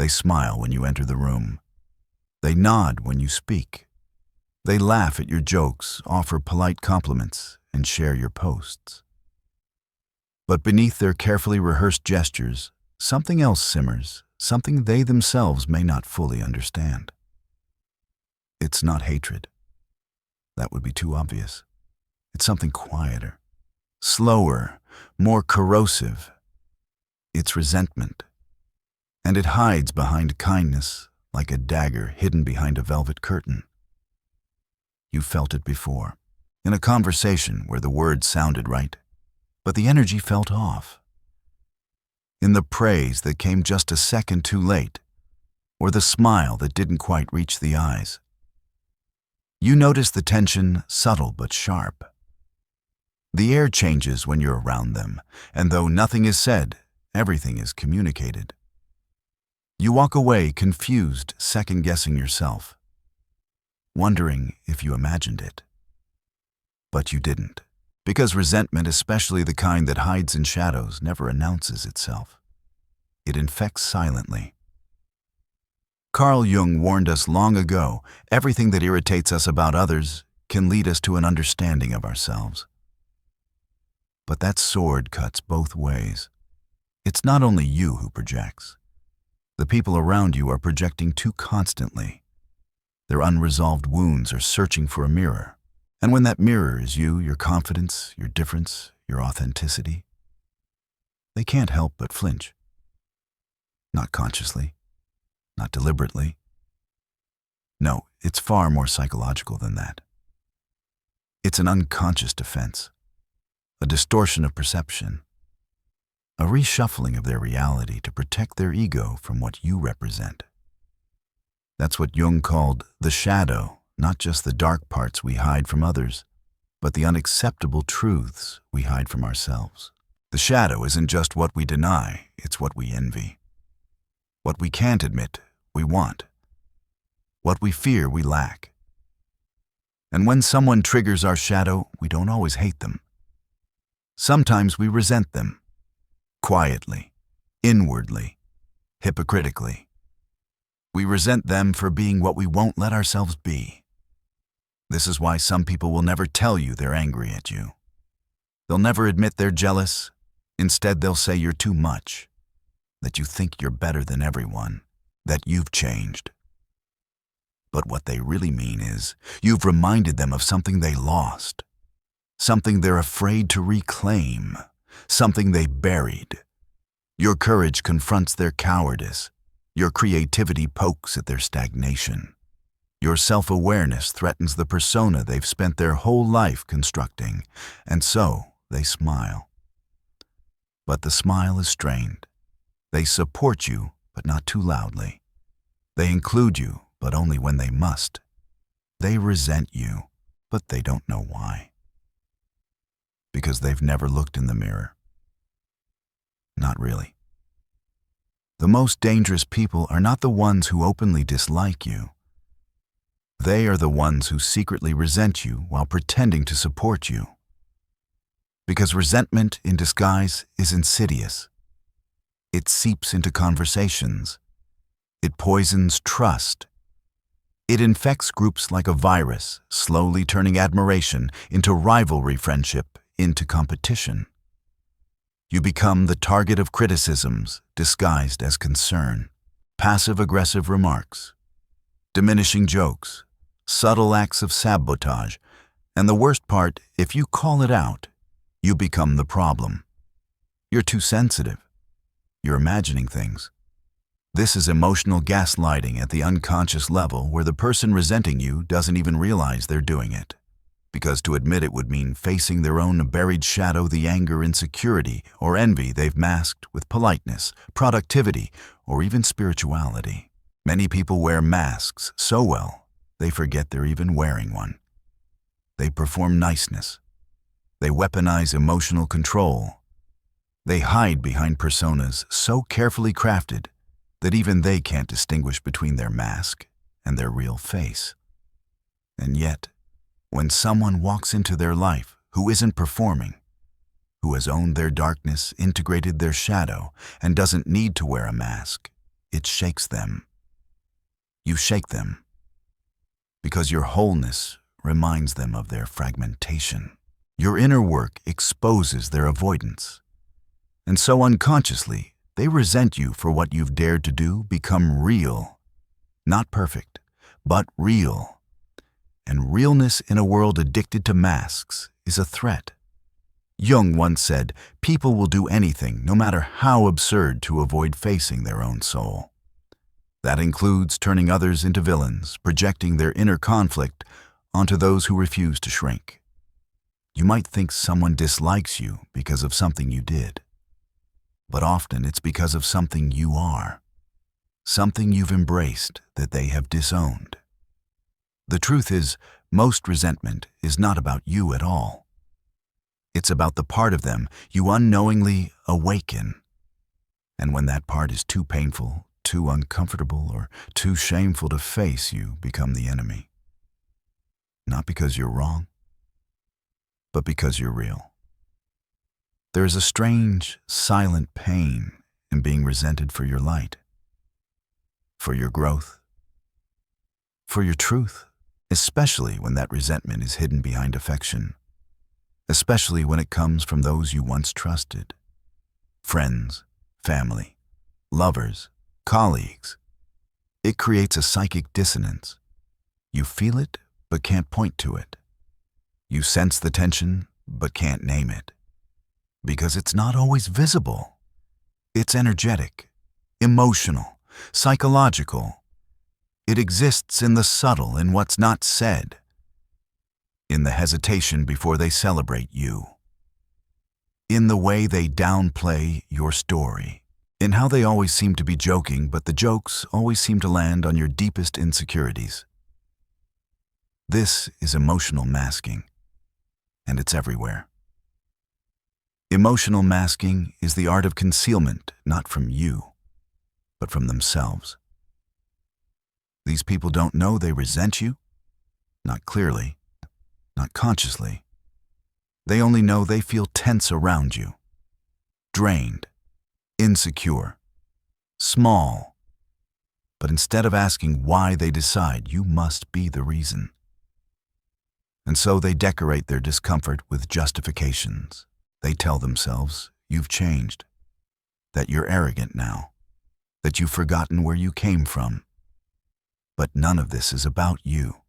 They smile when you enter the room. They nod when you speak. They laugh at your jokes, offer polite compliments, and share your posts. But beneath their carefully rehearsed gestures, something else simmers, something they themselves may not fully understand. It's not hatred. That would be too obvious. It's something quieter, slower, more corrosive. It's resentment. And it hides behind kindness like a dagger hidden behind a velvet curtain. You felt it before, in a conversation where the words sounded right, but the energy felt off. In the praise that came just a second too late, or the smile that didn't quite reach the eyes. You notice the tension, subtle but sharp. The air changes when you're around them, and though nothing is said, everything is communicated. You walk away confused, second-guessing yourself, wondering if you imagined it. But you didn't, because resentment, especially the kind that hides in shadows, never announces itself. It infects silently. Carl Jung warned us long ago, everything that irritates us about others can lead us to an understanding of ourselves. But that sword cuts both ways. It's not only you who projects. The people around you are projecting too constantly. Their unresolved wounds are searching for a mirror. And when that mirror is you, your confidence, your difference, your authenticity, they can't help but flinch. Not consciously, not deliberately. No, it's far more psychological than that. It's an unconscious defense, a distortion of perception, a reshuffling of their reality to protect their ego from what you represent. That's what Jung called the shadow, not just the dark parts we hide from others, but the unacceptable truths we hide from ourselves. The shadow isn't just what we deny, it's what we envy. What we can't admit, we want. What we fear, we lack. And when someone triggers our shadow, we don't always hate them. Sometimes we resent them. Quietly, inwardly, hypocritically. We resent them for being what we won't let ourselves be. This is why some people will never tell you they're angry at you. They'll never admit they're jealous. Instead, they'll say you're too much, that you think you're better than everyone, that you've changed. But what they really mean is, you've reminded them of something they lost, something they're afraid to reclaim, something they buried. Your courage confronts their cowardice. Your creativity pokes at their stagnation. Your self-awareness threatens the persona they've spent their whole life constructing, and so they smile. But the smile is strained. They support you, but not too loudly. They include you, but only when they must. They resent you, but they don't know why. Because they've never looked in the mirror. Not really. The most dangerous people are not the ones who openly dislike you. They are the ones who secretly resent you while pretending to support you. Because resentment in disguise is insidious. It seeps into conversations. It poisons trust. It infects groups like a virus, slowly turning admiration into rivalry, friendship into competition. You become the target of criticisms disguised as concern, passive-aggressive remarks, diminishing jokes, subtle acts of sabotage, and the worst part, if you call it out, you become the problem. You're too sensitive. You're imagining things. This is emotional gaslighting at the unconscious level where the person resenting you doesn't even realize they're doing it. Because to admit it would mean facing their own buried shadow, the anger, insecurity, or envy they've masked with politeness, productivity, or even spirituality. Many people wear masks so well, they forget they're even wearing one. They perform niceness. They weaponize emotional control. They hide behind personas so carefully crafted that even they can't distinguish between their mask and their real face. And yet, when someone walks into their life who isn't performing, who has owned their darkness, integrated their shadow, and doesn't need to wear a mask, it shakes them. You shake them because your wholeness reminds them of their fragmentation. Your inner work exposes their avoidance. And so unconsciously, they resent you for what you've dared to do become real. Not perfect, but real. And realness in a world addicted to masks is a threat. Jung once said, people will do anything, no matter how absurd, to avoid facing their own soul. That includes turning others into villains, projecting their inner conflict onto those who refuse to shrink. You might think someone dislikes you because of something you did, but often it's because of something you are, something you've embraced that they have disowned. The truth is, most resentment is not about you at all. It's about the part of them you unknowingly awaken. And when that part is too painful, too uncomfortable, or too shameful to face, you become the enemy. Not because you're wrong, but because you're real. There is a strange, silent pain in being resented for your light, for your growth, for your truth, especially when that resentment is hidden behind affection, especially when it comes from those you once trusted, friends, family, lovers, colleagues. It creates a psychic dissonance. You feel it, but can't point to it. You sense the tension, but can't name it. Because it's not always visible. It's energetic, emotional, psychological. It exists in the subtle, in what's not said, in the hesitation before they celebrate you, in the way they downplay your story, in how they always seem to be joking, but the jokes always seem to land on your deepest insecurities. This is emotional masking, and it's everywhere. Emotional masking is the art of concealment, not from you, but from themselves. These people don't know they resent you, not clearly, not consciously. They only know they feel tense around you, drained, insecure, small. But instead of asking why, they decide you must be the reason. And so they decorate their discomfort with justifications. They tell themselves you've changed, that you're arrogant now, that you've forgotten where you came from. But none of this is about you.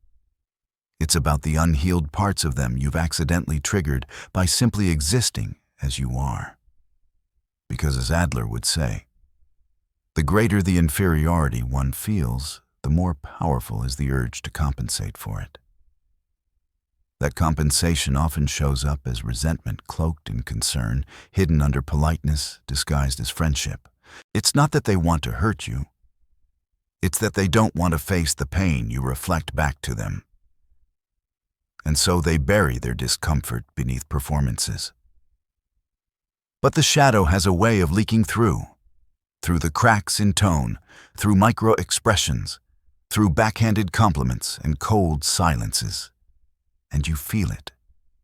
It's about the unhealed parts of them you've accidentally triggered by simply existing as you are. Because as Adler would say, the greater the inferiority one feels, the more powerful is the urge to compensate for it. That compensation often shows up as resentment cloaked in concern, hidden under politeness, disguised as friendship. It's not that they want to hurt you. It's that they don't want to face the pain you reflect back to them. And so they bury their discomfort beneath performances. But the shadow has a way of leaking through the cracks in tone, through micro-expressions, through backhanded compliments and cold silences. And you feel it.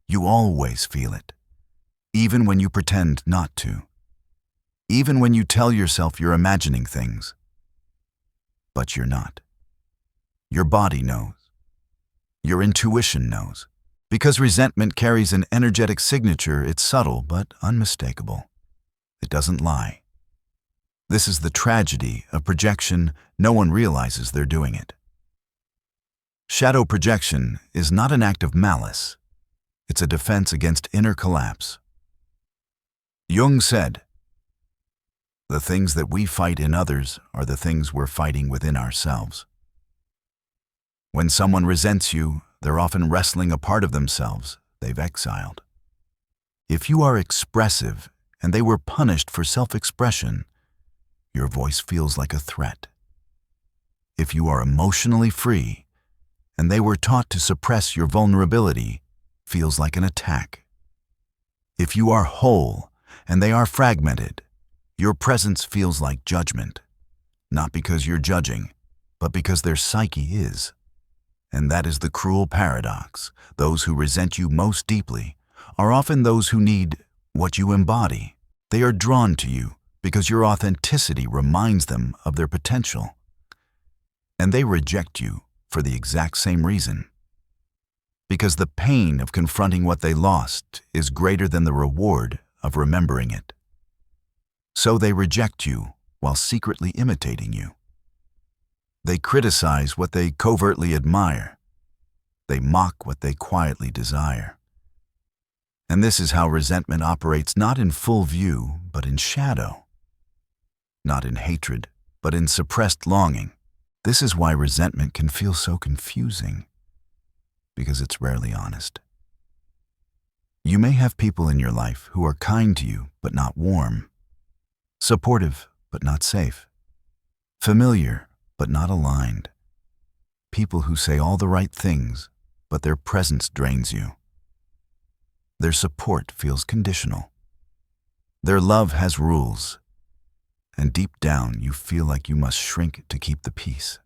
You always feel it. Even when you pretend not to. Even when you tell yourself you're imagining things. But you're not. Your body knows. Your intuition knows. Because resentment carries an energetic signature, it's subtle but unmistakable. It doesn't lie. This is the tragedy of projection. No one realizes they're doing it. Shadow projection is not an act of malice. It's a defense against inner collapse. Jung said, "The things that we fight in others are the things we're fighting within ourselves." When someone resents you, they're often wrestling a part of themselves they've exiled. If you are expressive and they were punished for self-expression, your voice feels like a threat. If you are emotionally free and they were taught to suppress your vulnerability, feels like an attack. If you are whole and they are fragmented, your presence feels like judgment, not because you're judging, but because their psyche is. And that is the cruel paradox. Those who resent you most deeply are often those who need what you embody. They are drawn to you because your authenticity reminds them of their potential. And they reject you for the exact same reason. Because the pain of confronting what they lost is greater than the reward of remembering it. So they reject you while secretly imitating you. They criticize what they covertly admire. They mock what they quietly desire. And this is how resentment operates, not in full view, but in shadow. Not in hatred, but in suppressed longing. This is why resentment can feel so confusing, because it's rarely honest. You may have people in your life who are kind to you, but not warm. Supportive, but not safe. Familiar, but not aligned. People who say all the right things, but their presence drains you. Their support feels conditional. Their love has rules, and deep down you feel like you must shrink to keep the peace.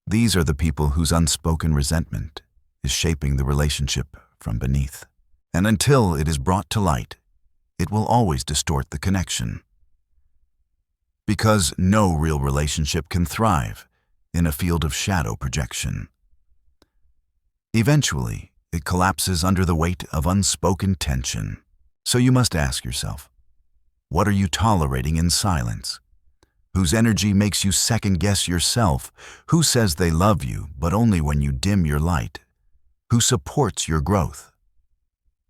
These are the people whose unspoken resentment is shaping the relationship from beneath. And until it is brought to light, it will always distort the connection. Because no real relationship can thrive in a field of shadow projection. Eventually, it collapses under the weight of unspoken tension. So you must ask yourself, what are you tolerating in silence? Whose energy makes you second-guess yourself? Who says they love you, but only when you dim your light? Who supports your growth,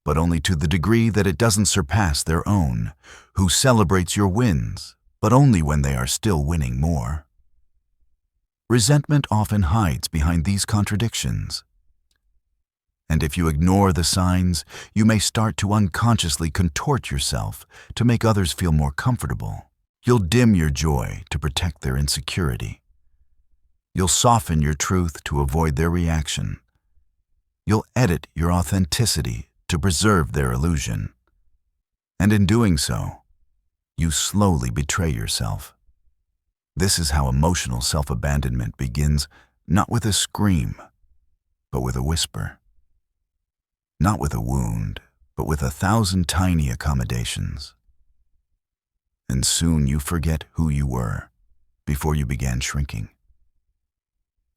but only to the degree that it doesn't surpass their own? Who celebrates your wins, but only when they are still winning more? Resentment often hides behind these contradictions. And if you ignore the signs, you may start to unconsciously contort yourself to make others feel more comfortable. You'll dim your joy to protect their insecurity. You'll soften your truth to avoid their reaction. You'll edit your authenticity to preserve their illusion. And in doing so, you slowly betray yourself. This is how emotional self-abandonment begins, not with a scream, but with a whisper. Not with a wound, but with 1,000 tiny accommodations. And soon you forget who you were before you began shrinking.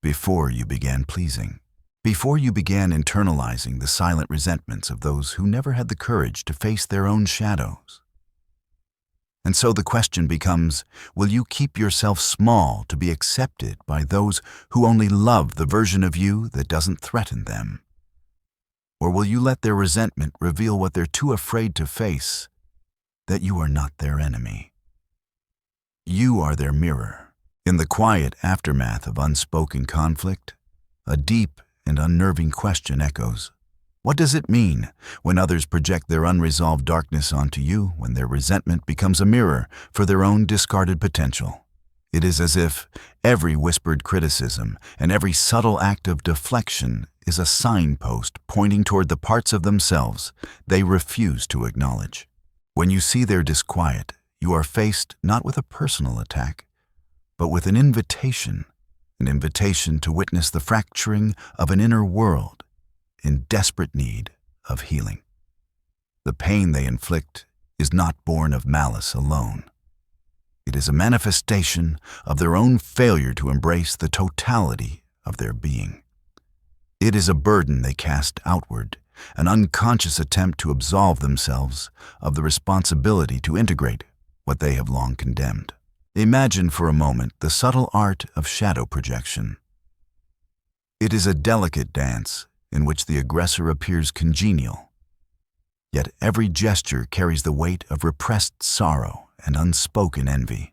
Before you began pleasing. Before you began internalizing the silent resentments of those who never had the courage to face their own shadows. And so the question becomes, will you keep yourself small to be accepted by those who only love the version of you that doesn't threaten them? Or will you let their resentment reveal what they're too afraid to face, that you are not their enemy? You are their mirror. In the quiet aftermath of unspoken conflict, a deep and unnerving question echoes. What does it mean when others project their unresolved darkness onto you, when their resentment becomes a mirror for their own discarded potential? It is as if every whispered criticism and every subtle act of deflection is a signpost pointing toward the parts of themselves they refuse to acknowledge. When you see their disquiet, you are faced not with a personal attack, but with an invitation to witness the fracturing of an inner world in desperate need of healing. The pain they inflict is not born of malice alone. It is a manifestation of their own failure to embrace the totality of their being. It is a burden they cast outward, an unconscious attempt to absolve themselves of the responsibility to integrate what they have long condemned. Imagine for a moment the subtle art of shadow projection. It is a delicate dance in which the aggressor appears congenial, yet every gesture carries the weight of repressed sorrow and unspoken envy.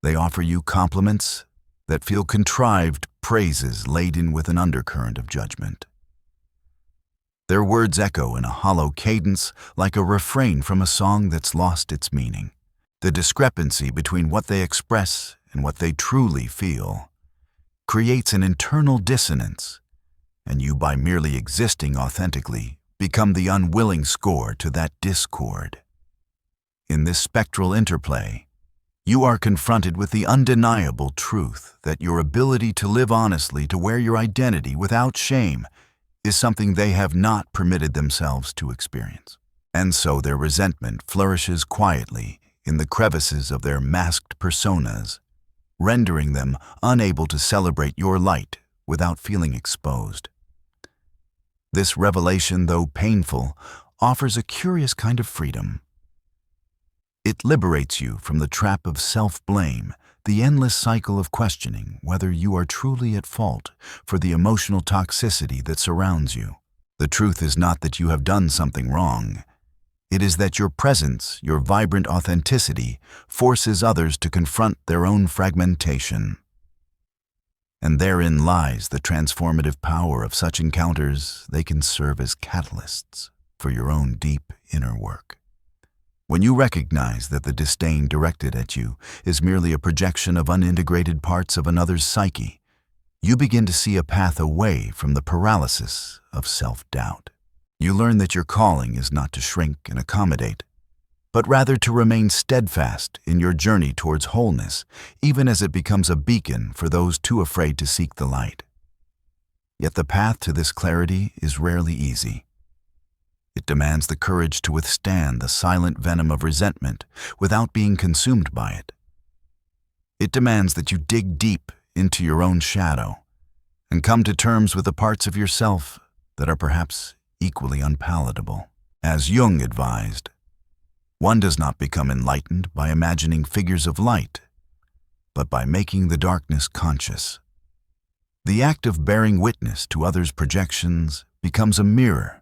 They offer you compliments that feel contrived, praises laden with an undercurrent of judgment. Their words echo in a hollow cadence like a refrain from a song that's lost its meaning. The discrepancy between what they express and what they truly feel creates an internal dissonance, and you, by merely existing authentically, become the unwilling score to that discord. In this spectral interplay, you are confronted with the undeniable truth that your ability to live honestly, to wear your identity without shame, is something they have not permitted themselves to experience. And so their resentment flourishes quietly in the crevices of their masked personas, rendering them unable to celebrate your light without feeling exposed. This revelation, though painful, offers a curious kind of freedom. It liberates you from the trap of self-blame, the endless cycle of questioning whether you are truly at fault for the emotional toxicity that surrounds you. The truth is not that you have done something wrong. It is that your presence, your vibrant authenticity, forces others to confront their own fragmentation. And therein lies the transformative power of such encounters. They can serve as catalysts for your own deep inner work. When you recognize that the disdain directed at you is merely a projection of unintegrated parts of another's psyche, you begin to see a path away from the paralysis of self-doubt. You learn that your calling is not to shrink and accommodate, but rather to remain steadfast in your journey towards wholeness, even as it becomes a beacon for those too afraid to seek the light. Yet the path to this clarity is rarely easy. It demands the courage to withstand the silent venom of resentment without being consumed by it. It demands that you dig deep into your own shadow and come to terms with the parts of yourself that are perhaps equally unpalatable. As Jung advised, one does not become enlightened by imagining figures of light, but by making the darkness conscious. The act of bearing witness to others' projections becomes a mirror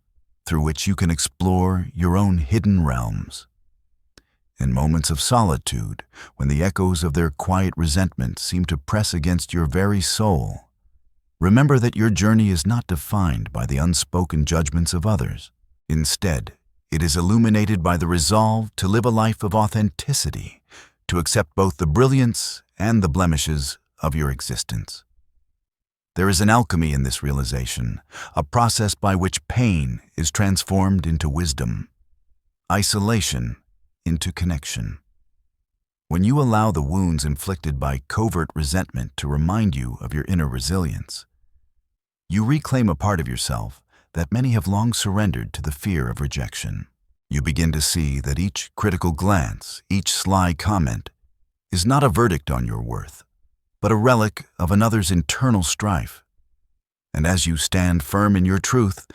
through which you can explore your own hidden realms. In moments of solitude, when the echoes of their quiet resentment seem to press against your very soul, remember that your journey is not defined by the unspoken judgments of others. Instead, it is illuminated by the resolve to live a life of authenticity, to accept both the brilliance and the blemishes of your existence. There is an alchemy in this realization, a process by which pain is transformed into wisdom, isolation into connection. When you allow the wounds inflicted by covert resentment to remind you of your inner resilience, you reclaim a part of yourself that many have long surrendered to the fear of rejection. You begin to see that each critical glance, each sly comment, is not a verdict on your worth, but a relic of another's internal strife. And as you stand firm in your truth,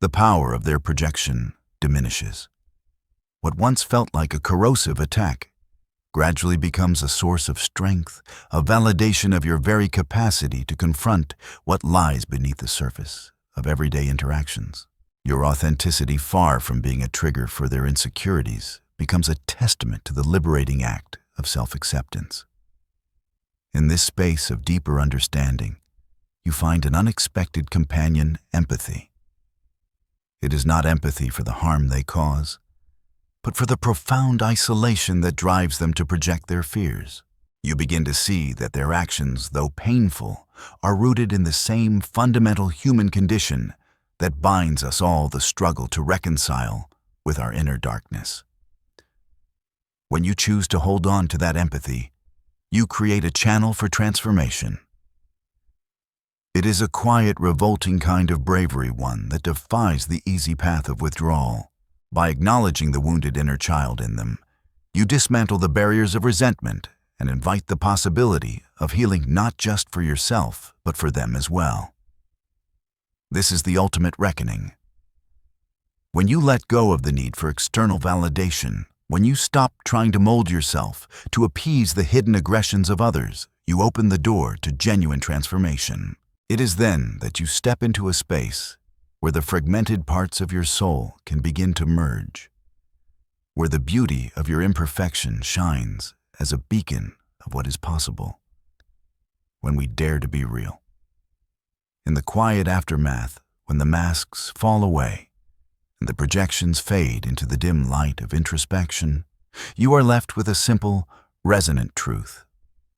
the power of their projection diminishes. What once felt like a corrosive attack gradually becomes a source of strength, a validation of your very capacity to confront what lies beneath the surface of everyday interactions. Your authenticity, far from being a trigger for their insecurities, becomes a testament to the liberating act of self-acceptance. In this space of deeper understanding, you find an unexpected companion, empathy. It is not empathy for the harm they cause, but for the profound isolation that drives them to project their fears. You begin to see that their actions, though painful, are rooted in the same fundamental human condition that binds us all, the struggle to reconcile with our inner darkness. When you choose to hold on to that empathy, you create a channel for transformation. It is a quiet, revolting kind of bravery, one that defies the easy path of withdrawal. By acknowledging the wounded inner child in them, you dismantle the barriers of resentment and invite the possibility of healing not just for yourself, but for them as well. This is the ultimate reckoning. When you let go of the need for external validation, when you stop trying to mold yourself to appease the hidden aggressions of others, you open the door to genuine transformation. It is then that you step into a space where the fragmented parts of your soul can begin to merge, where the beauty of your imperfection shines as a beacon of what is possible when we dare to be real. In the quiet aftermath, when the masks fall away and the projections fade into the dim light of introspection, you are left with a simple, resonant truth.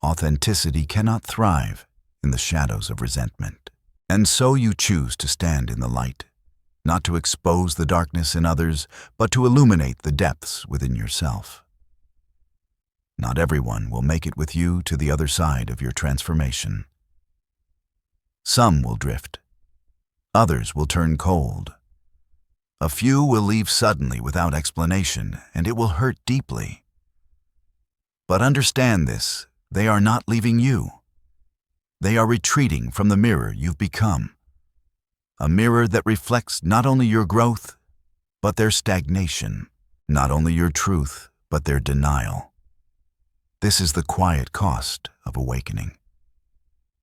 Authenticity cannot thrive in the shadows of resentment. And so you choose to stand in the light, not to expose the darkness in others, but to illuminate the depths within yourself. Not everyone will make it with you to the other side of your transformation. Some will drift. Others will turn cold. A few will leave suddenly without explanation, and it will hurt deeply. But understand this, they are not leaving you. They are retreating from the mirror you've become. A mirror that reflects not only your growth, but their stagnation. Not only your truth, but their denial. This is the quiet cost of awakening.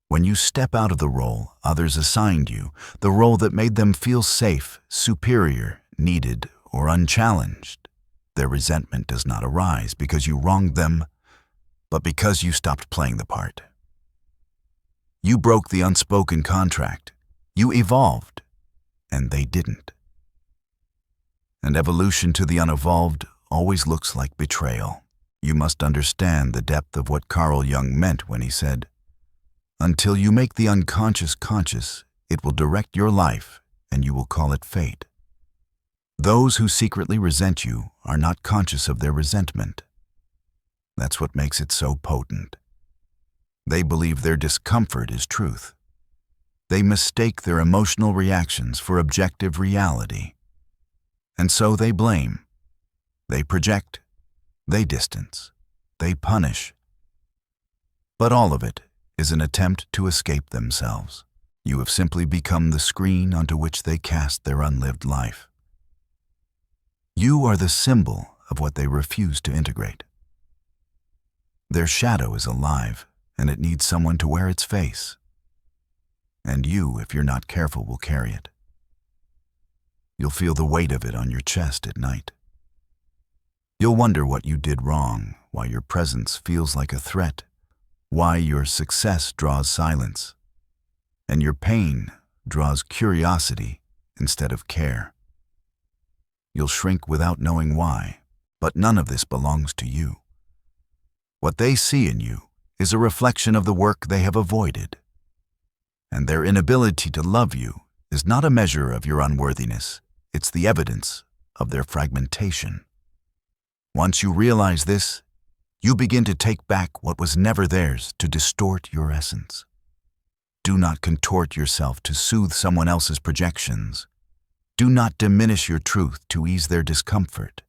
When you step out of the role others assigned you, the role that made them feel safe, superior, needed, or unchallenged, their resentment does not arise because you wronged them, but because you stopped playing the part. You broke the unspoken contract. You evolved, and they didn't. And evolution to the unevolved always looks like betrayal. You must understand the depth of what Carl Jung meant when he said, "Until you make the unconscious conscious, it will direct your life, and you will call it fate." Those who secretly resent you are not conscious of their resentment. That's what makes it so potent. They believe their discomfort is truth. They mistake their emotional reactions for objective reality. And so they blame. They project. They distance. They punish. But all of it is an attempt to escape themselves. You have simply become the screen onto which they cast their unlived life. You are the symbol of what they refuse to integrate. Their shadow is alive, and it needs someone to wear its face. And you, if you're not careful, will carry it. You'll feel the weight of it on your chest at night. You'll wonder what you did wrong, why your presence feels like a threat, why your success draws silence, and your pain draws curiosity instead of care. You'll shrink without knowing why, but none of this belongs to you. What they see in you is a reflection of the work they have avoided. And their inability to love you is not a measure of your unworthiness, it's the evidence of their fragmentation. Once you realize this, you begin to take back what was never theirs to distort your essence. Do not contort yourself to soothe someone else's projections. Do not diminish your truth to ease their discomfort.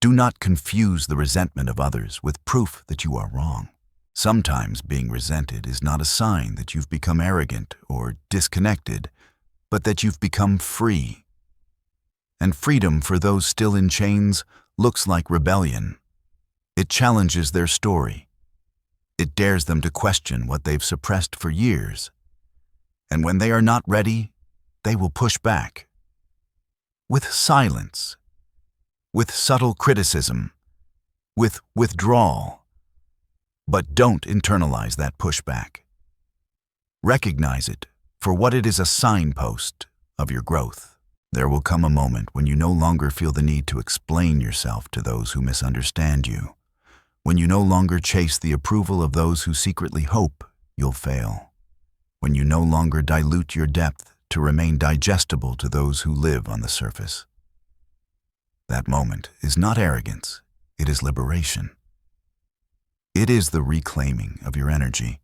Do not confuse the resentment of others with proof that you are wrong. Sometimes being resented is not a sign that you've become arrogant or disconnected, but that you've become free. And freedom for those still in chains looks like rebellion. It challenges their story. It dares them to question what they've suppressed for years. And when they are not ready, they will push back. With silence, with subtle criticism, with withdrawal. But don't internalize that pushback. Recognize it for what it is, a signpost of your growth. There will come a moment when you no longer feel the need to explain yourself to those who misunderstand you, when you no longer chase the approval of those who secretly hope you'll fail, when you no longer dilute your depth to remain digestible to those who live on the surface. That moment is not arrogance, it is liberation. It is the reclaiming of your energy.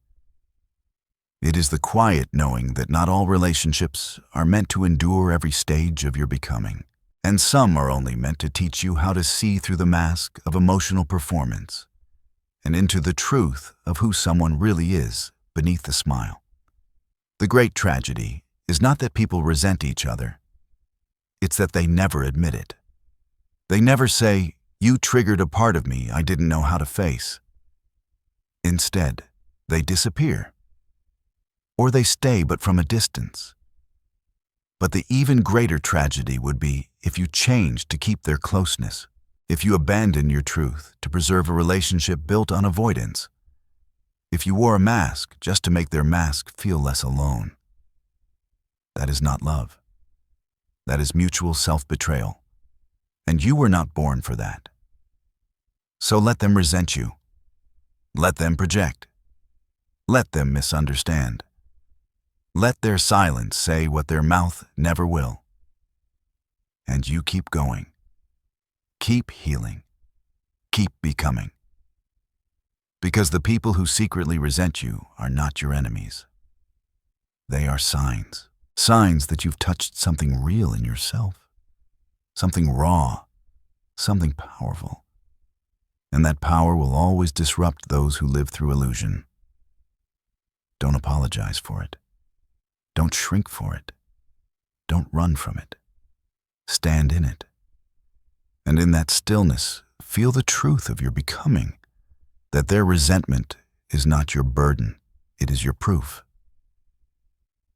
It is the quiet knowing that not all relationships are meant to endure every stage of your becoming, and some are only meant to teach you how to see through the mask of emotional performance and into the truth of who someone really is beneath the smile. The great tragedy is not that people resent each other. It's that they never admit it. They never say, "You triggered a part of me I didn't know how to face." Instead, they disappear. Or they stay but from a distance. But the even greater tragedy would be if you changed to keep their closeness, if you abandoned your truth to preserve a relationship built on avoidance, if you wore a mask just to make their mask feel less alone. That is not love. That is mutual self-betrayal. And you were not born for that. So let them resent you. Let them project. Let them misunderstand. Let their silence say what their mouth never will. And you keep going. Keep healing. Keep becoming. Because the people who secretly resent you are not your enemies. They are signs. Signs that you've touched something real in yourself. Something raw. Something powerful. And that power will always disrupt those who live through illusion. Don't apologize for it. Don't shrink for it. Don't run from it. Stand in it. And in that stillness, feel the truth of your becoming, that their resentment is not your burden, it is your proof.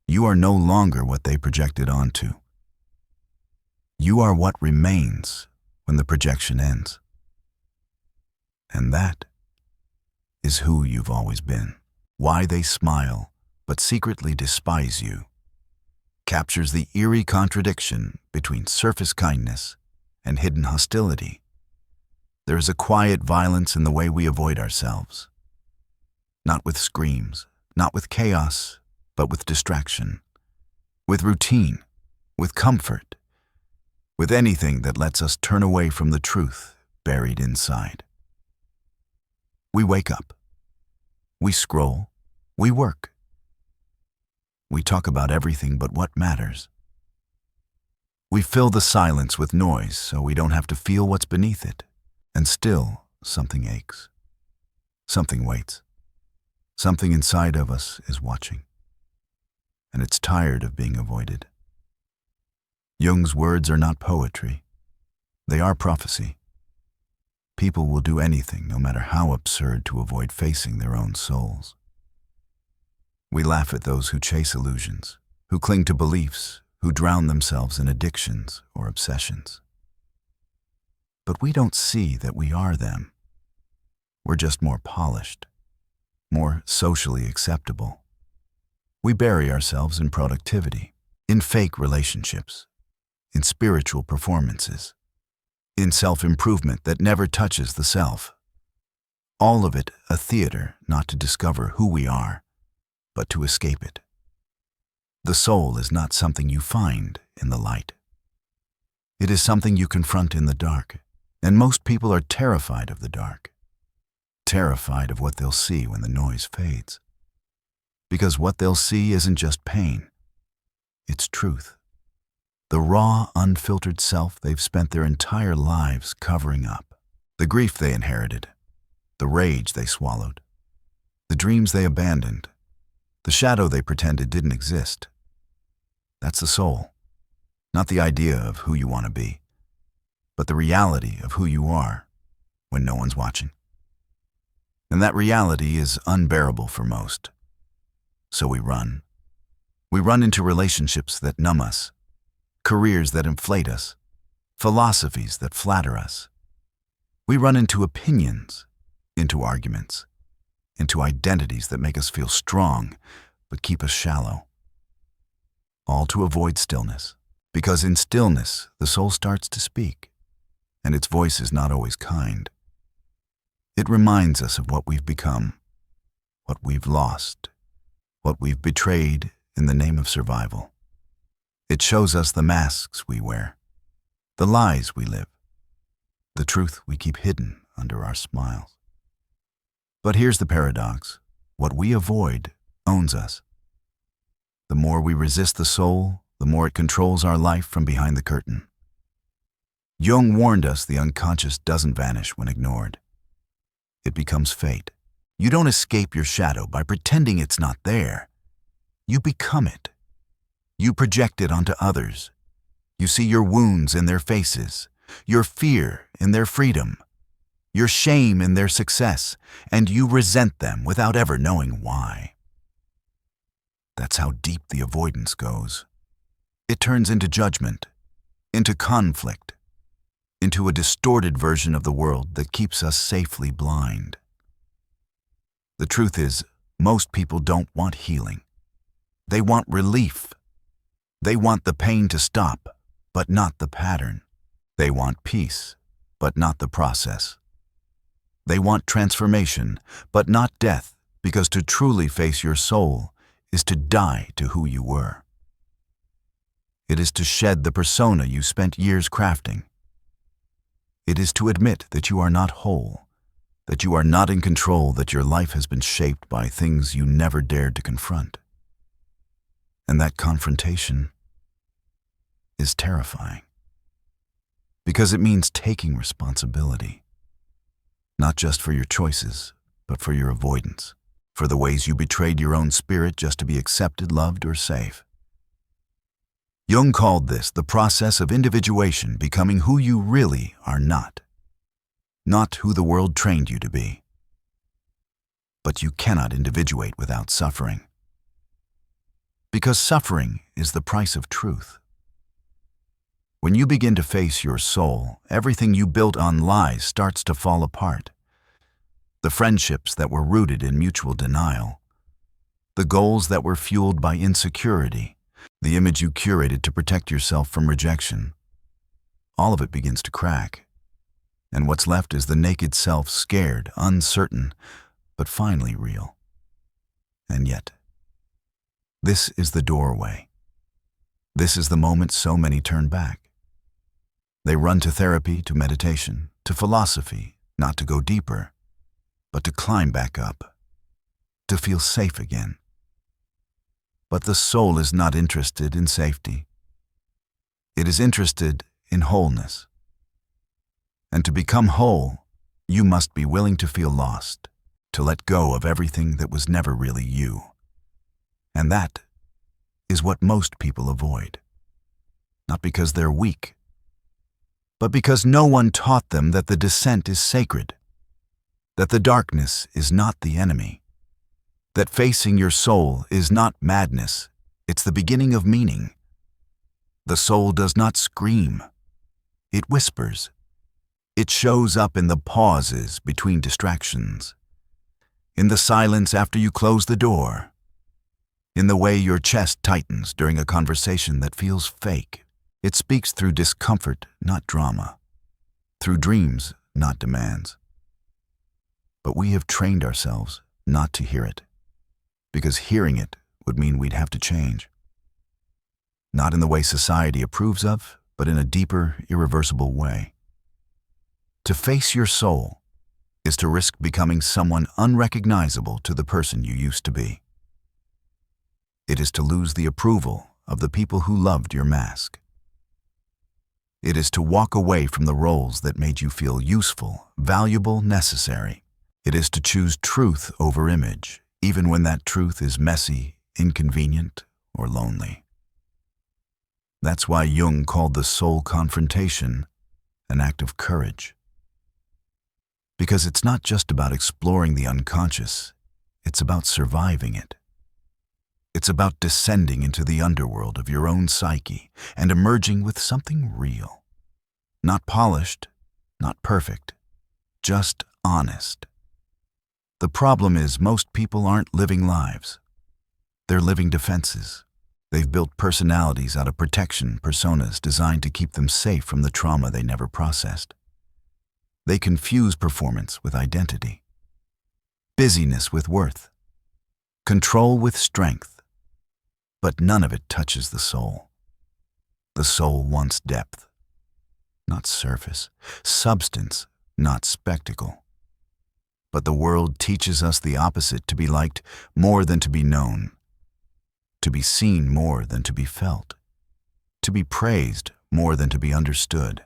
You are no longer what they projected onto. You are what remains when the projection ends. And that is who you've always been. Why they smile, but secretly despise you, captures the eerie contradiction between surface kindness and hidden hostility. There is a quiet violence in the way we avoid ourselves. Not with screams, not with chaos, but with distraction, with routine, with comfort, with anything that lets us turn away from the truth buried inside. We wake up. We scroll. We work. We talk about everything but what matters. We fill the silence with noise so we don't have to feel what's beneath it. And still, something aches. Something waits. Something inside of us is watching. And it's tired of being avoided. Jung's words are not poetry. They are prophecy. People will do anything, no matter how absurd, to avoid facing their own souls. We laugh at those who chase illusions, who cling to beliefs, who drown themselves in addictions or obsessions. But we don't see that we are them. We're just more polished, more socially acceptable. We bury ourselves in productivity, in fake relationships, in spiritual performances, in self-improvement that never touches the self. All of it a theater not to discover who we are, but to escape it. The soul is not something you find in the light. It is something you confront in the dark, and most people are terrified of the dark, terrified of what they'll see when the noise fades. Because what they'll see isn't just pain, it's truth. The raw, unfiltered self they've spent their entire lives covering up. The grief they inherited, the rage they swallowed, the dreams they abandoned, the shadow they pretended didn't exist. That's the soul, not the idea of who you want to be, but the reality of who you are when no one's watching. And that reality is unbearable for most. So we run. We run into relationships that numb us, careers that inflate us, philosophies that flatter us. We run into opinions, into arguments, into identities that make us feel strong but keep us shallow. All to avoid stillness, because in stillness the soul starts to speak, and its voice is not always kind. It reminds us of what we've become, what we've lost, what we've betrayed in the name of survival. It shows us the masks we wear, the lies we live, the truth we keep hidden under our smiles. But here's the paradox. What we avoid owns us. The more we resist the soul, the more it controls our life from behind the curtain. Jung warned us the unconscious doesn't vanish when ignored. It becomes fate. You don't escape your shadow by pretending it's not there. You become it. You project it onto others. You see your wounds in their faces, your fear in their freedom, your shame in their success, and you resent them without ever knowing why. That's how deep the avoidance goes. It turns into judgment, into conflict, into a distorted version of the world that keeps us safely blind. The truth is, most people don't want healing. They want relief. They want the pain to stop, but not the pattern. They want peace, but not the process. They want transformation, but not death, because to truly face your soul is to die to who you were. It is to shed the persona you spent years crafting. It is to admit that you are not whole, that you are not in control, that your life has been shaped by things you never dared to confront. And that confrontation is terrifying, because it means taking responsibility. Not just for your choices, but for your avoidance, for the ways you betrayed your own spirit just to be accepted, loved, or safe. Jung called this the process of individuation, becoming who you really are not who the world trained you to be. But you cannot individuate without suffering, because suffering is the price of truth. When you begin to face your soul, everything you built on lies starts to fall apart. The friendships that were rooted in mutual denial, the goals that were fueled by insecurity, the image you curated to protect yourself from rejection, all of it begins to crack. And what's left is the naked self, scared, uncertain, but finally real. And yet, this is the doorway. This is the moment so many turn back. They run to therapy, to meditation, to philosophy, not to go deeper, but to climb back up, to feel safe again. But the soul is not interested in safety. It is interested in wholeness. And to become whole, you must be willing to feel lost, to let go of everything that was never really you. And that is what most people avoid. Not because they're weak, but because no one taught them that the descent is sacred, that the darkness is not the enemy, that facing your soul is not madness, it's the beginning of meaning. The soul does not scream, it whispers. It shows up in the pauses between distractions, in the silence after you close the door, in the way your chest tightens during a conversation that feels fake. It speaks through discomfort, not drama, through dreams, not demands. But we have trained ourselves not to hear it, because hearing it would mean we'd have to change. Not in the way society approves of, but in a deeper, irreversible way. To face your soul is to risk becoming someone unrecognizable to the person you used to be. It is to lose the approval of the people who loved your mask. It is to walk away from the roles that made you feel useful, valuable, necessary. It is to choose truth over image, even when that truth is messy, inconvenient, or lonely. That's why Jung called the soul confrontation an act of courage. Because it's not just about exploring the unconscious, it's about surviving it. It's about descending into the underworld of your own psyche and emerging with something real. Not polished, not perfect, just honest. The problem is most people aren't living lives. They're living defenses. They've built personalities out of protection, personas designed to keep them safe from the trauma they never processed. They confuse performance with identity, busyness with worth, control with strength, but none of it touches the soul. The soul wants depth, not surface, substance, not spectacle. But the world teaches us the opposite, to be liked more than to be known, to be seen more than to be felt, to be praised more than to be understood.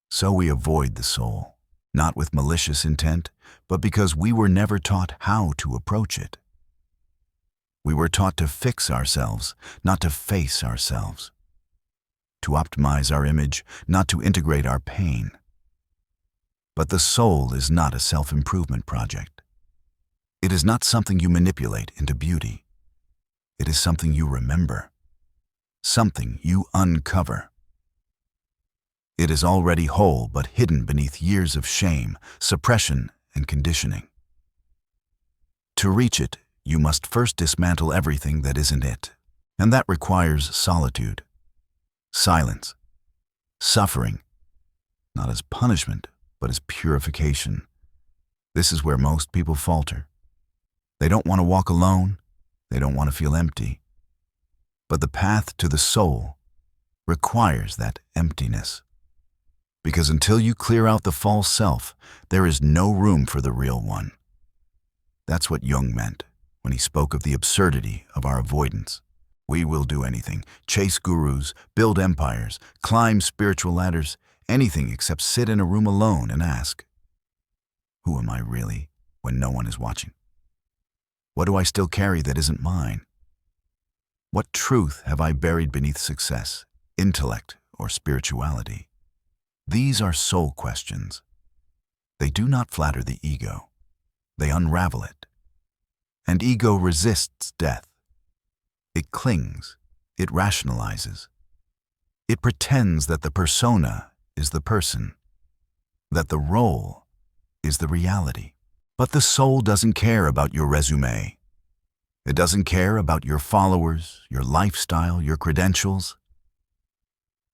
So we avoid the soul, not with malicious intent, but because we were never taught how to approach it. We were taught to fix ourselves, not to face ourselves, to optimize our image, not to integrate our pain. But the soul is not a self-improvement project. It is not something you manipulate into beauty. It is something you remember, something you uncover. It is already whole, but hidden beneath years of shame, suppression, and conditioning. To reach it, you must first dismantle everything that isn't it, and that requires solitude, silence, suffering, not as punishment, but as purification. This is where most people falter. They don't want to walk alone, they don't want to feel empty. But the path to the soul requires that emptiness. Because until you clear out the false self, there is no room for the real one. That's what Jung meant when he spoke of the absurdity of our avoidance. We will do anything, chase gurus, build empires, climb spiritual ladders, anything except sit in a room alone and ask, Who am I really when no one is watching? What do I still carry that isn't mine? What truth have I buried beneath success, intellect, or spirituality? These are soul questions. They do not flatter the ego. They unravel it. And ego resists death. It clings. It rationalizes. It pretends that the persona is the person, that the role is the reality. But the soul doesn't care about your resume. It doesn't care about your followers, your lifestyle, your credentials.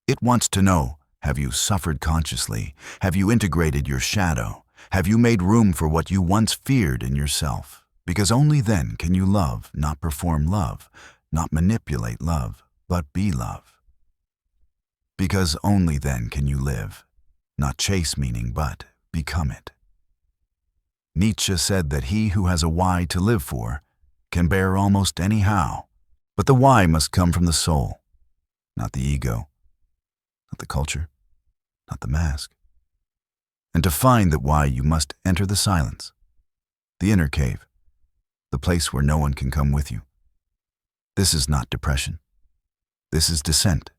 It wants to know, have you suffered consciously? Have you integrated your shadow? Have you made room for what you once feared in yourself? Because only then can you love, not perform love, not manipulate love, but be love. Because only then can you live, not chase meaning, but become it. Nietzsche said that he who has a why to live for can bear almost any how, but the why must come from the soul, not the ego, not the culture, not the mask. And to find that why, you must enter the silence, the inner cave, the place where no one can come with you. This is not depression. This is descent,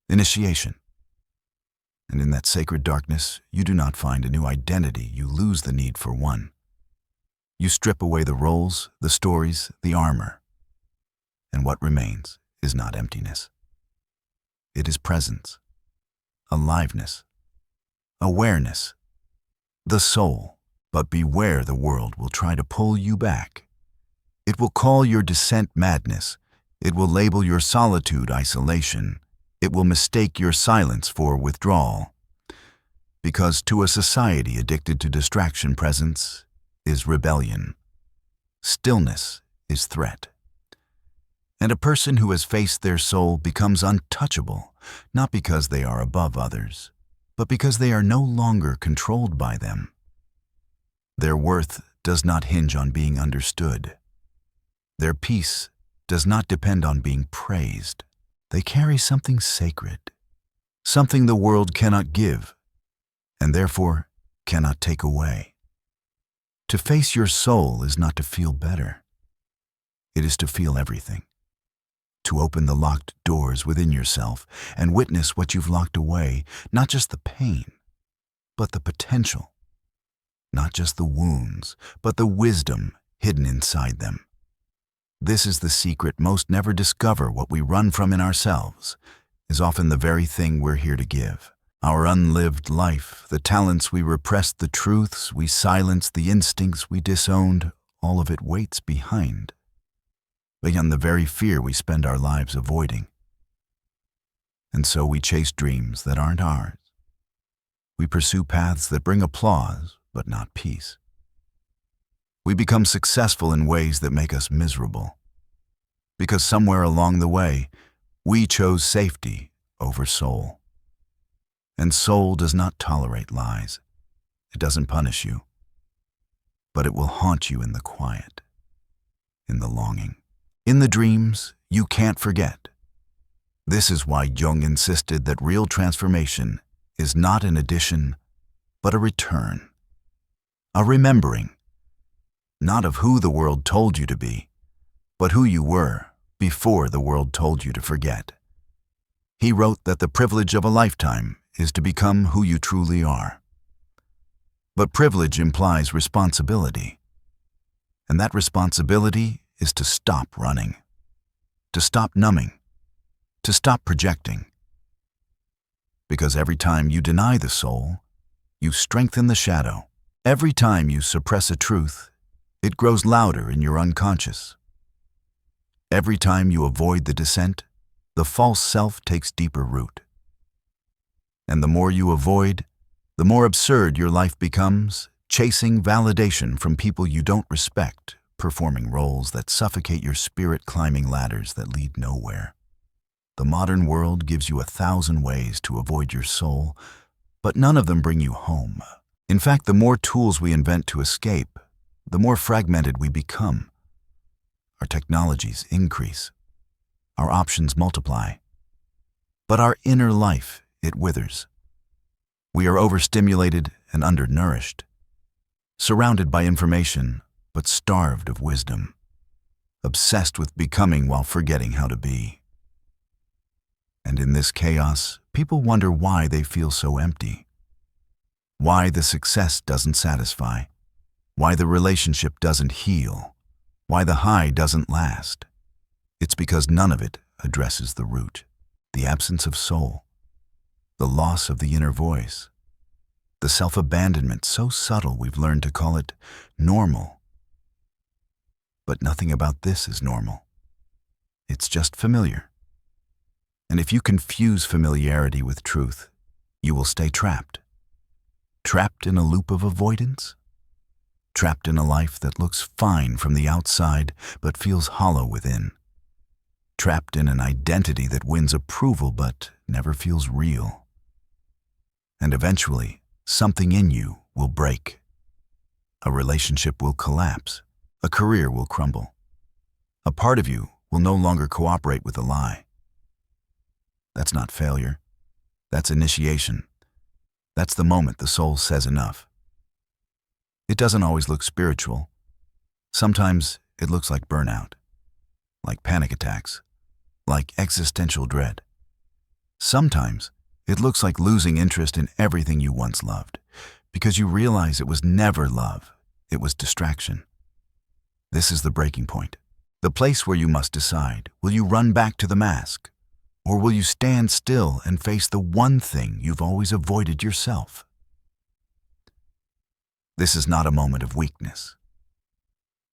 initiation. And in that sacred darkness, you do not find a new identity, you lose the need for one. You strip away the roles, the stories, the armor. And what remains is not emptiness. It is presence, aliveness, awareness, the soul. But beware, the world will try to pull you back. It will call your descent madness. It will label your solitude isolation. It will mistake your silence for withdrawal. Because to a society addicted to distraction, presence is rebellion. Stillness is threat. And a person who has faced their soul becomes untouchable, not because they are above others, but because they are no longer controlled by them. Their worth does not hinge on being understood. Their peace does not depend on being praised. They carry something sacred, something the world cannot give, and therefore cannot take away. To face your soul is not to feel better. It is to feel everything. To open the locked doors within yourself and witness what you've locked away, not just the pain, but the potential. Not just the wounds, but the wisdom hidden inside them. This is the secret most never discover. What we run from in ourselves is often the very thing we're here to give. Our unlived life, the talents we repressed, the truths we silenced, the instincts we disowned, all of it waits behind the very fear we spend our lives avoiding. And so we chase dreams that aren't ours. We pursue paths that bring applause, but not peace. We become successful in ways that make us miserable, because somewhere along the way, we chose safety over soul. And soul does not tolerate lies. It doesn't punish you, but it will haunt you in the quiet, in the longing, in the dreams you can't forget. This is why Jung insisted that real transformation is not an addition, but a return, a remembering, not of who the world told you to be, but who you were before the world told you to forget. He wrote that the privilege of a lifetime is to become who you truly are. But privilege implies responsibility, and that responsibility is to stop running, to stop numbing, to stop projecting. Because every time you deny the soul, you strengthen the shadow. Every time you suppress a truth, it grows louder in your unconscious. Every time you avoid the descent, the false self takes deeper root. And the more you avoid, the more absurd your life becomes, chasing validation from people you don't respect, performing roles that suffocate your spirit, climbing ladders that lead nowhere. The modern world gives you 1,000 ways to avoid your soul, but none of them bring you home. In fact, the more tools we invent to escape, the more fragmented we become. Our technologies increase. Our options multiply. But our inner life, it withers. We are overstimulated and undernourished. surrounded by information, but starved of wisdom, obsessed with becoming while forgetting how to be. And in this chaos, people wonder why they feel so empty, why the success doesn't satisfy, why the relationship doesn't heal, why the high doesn't last. It's because none of it addresses the root, the absence of soul, the loss of the inner voice, the self-abandonment so subtle we've learned to call it normal. But nothing about this is normal. It's just familiar. And if you confuse familiarity with truth, you will stay trapped. Trapped in a loop of avoidance. Trapped in a life that looks fine from the outside but feels hollow within. Trapped in an identity that wins approval but never feels real. And eventually, something in you will break. A relationship will collapse. A career will crumble. A part of you will no longer cooperate with the lie. That's not failure. That's initiation. That's the moment the soul says enough. It doesn't always look spiritual. Sometimes it looks like burnout, like panic attacks, like existential dread. Sometimes it looks like losing interest in everything you once loved, because you realize it was never love, it was distraction. This is the breaking point, the place where you must decide, will you run back to the mask? Or will you stand still and face the one thing you've always avoided yourself? This is not a moment of weakness.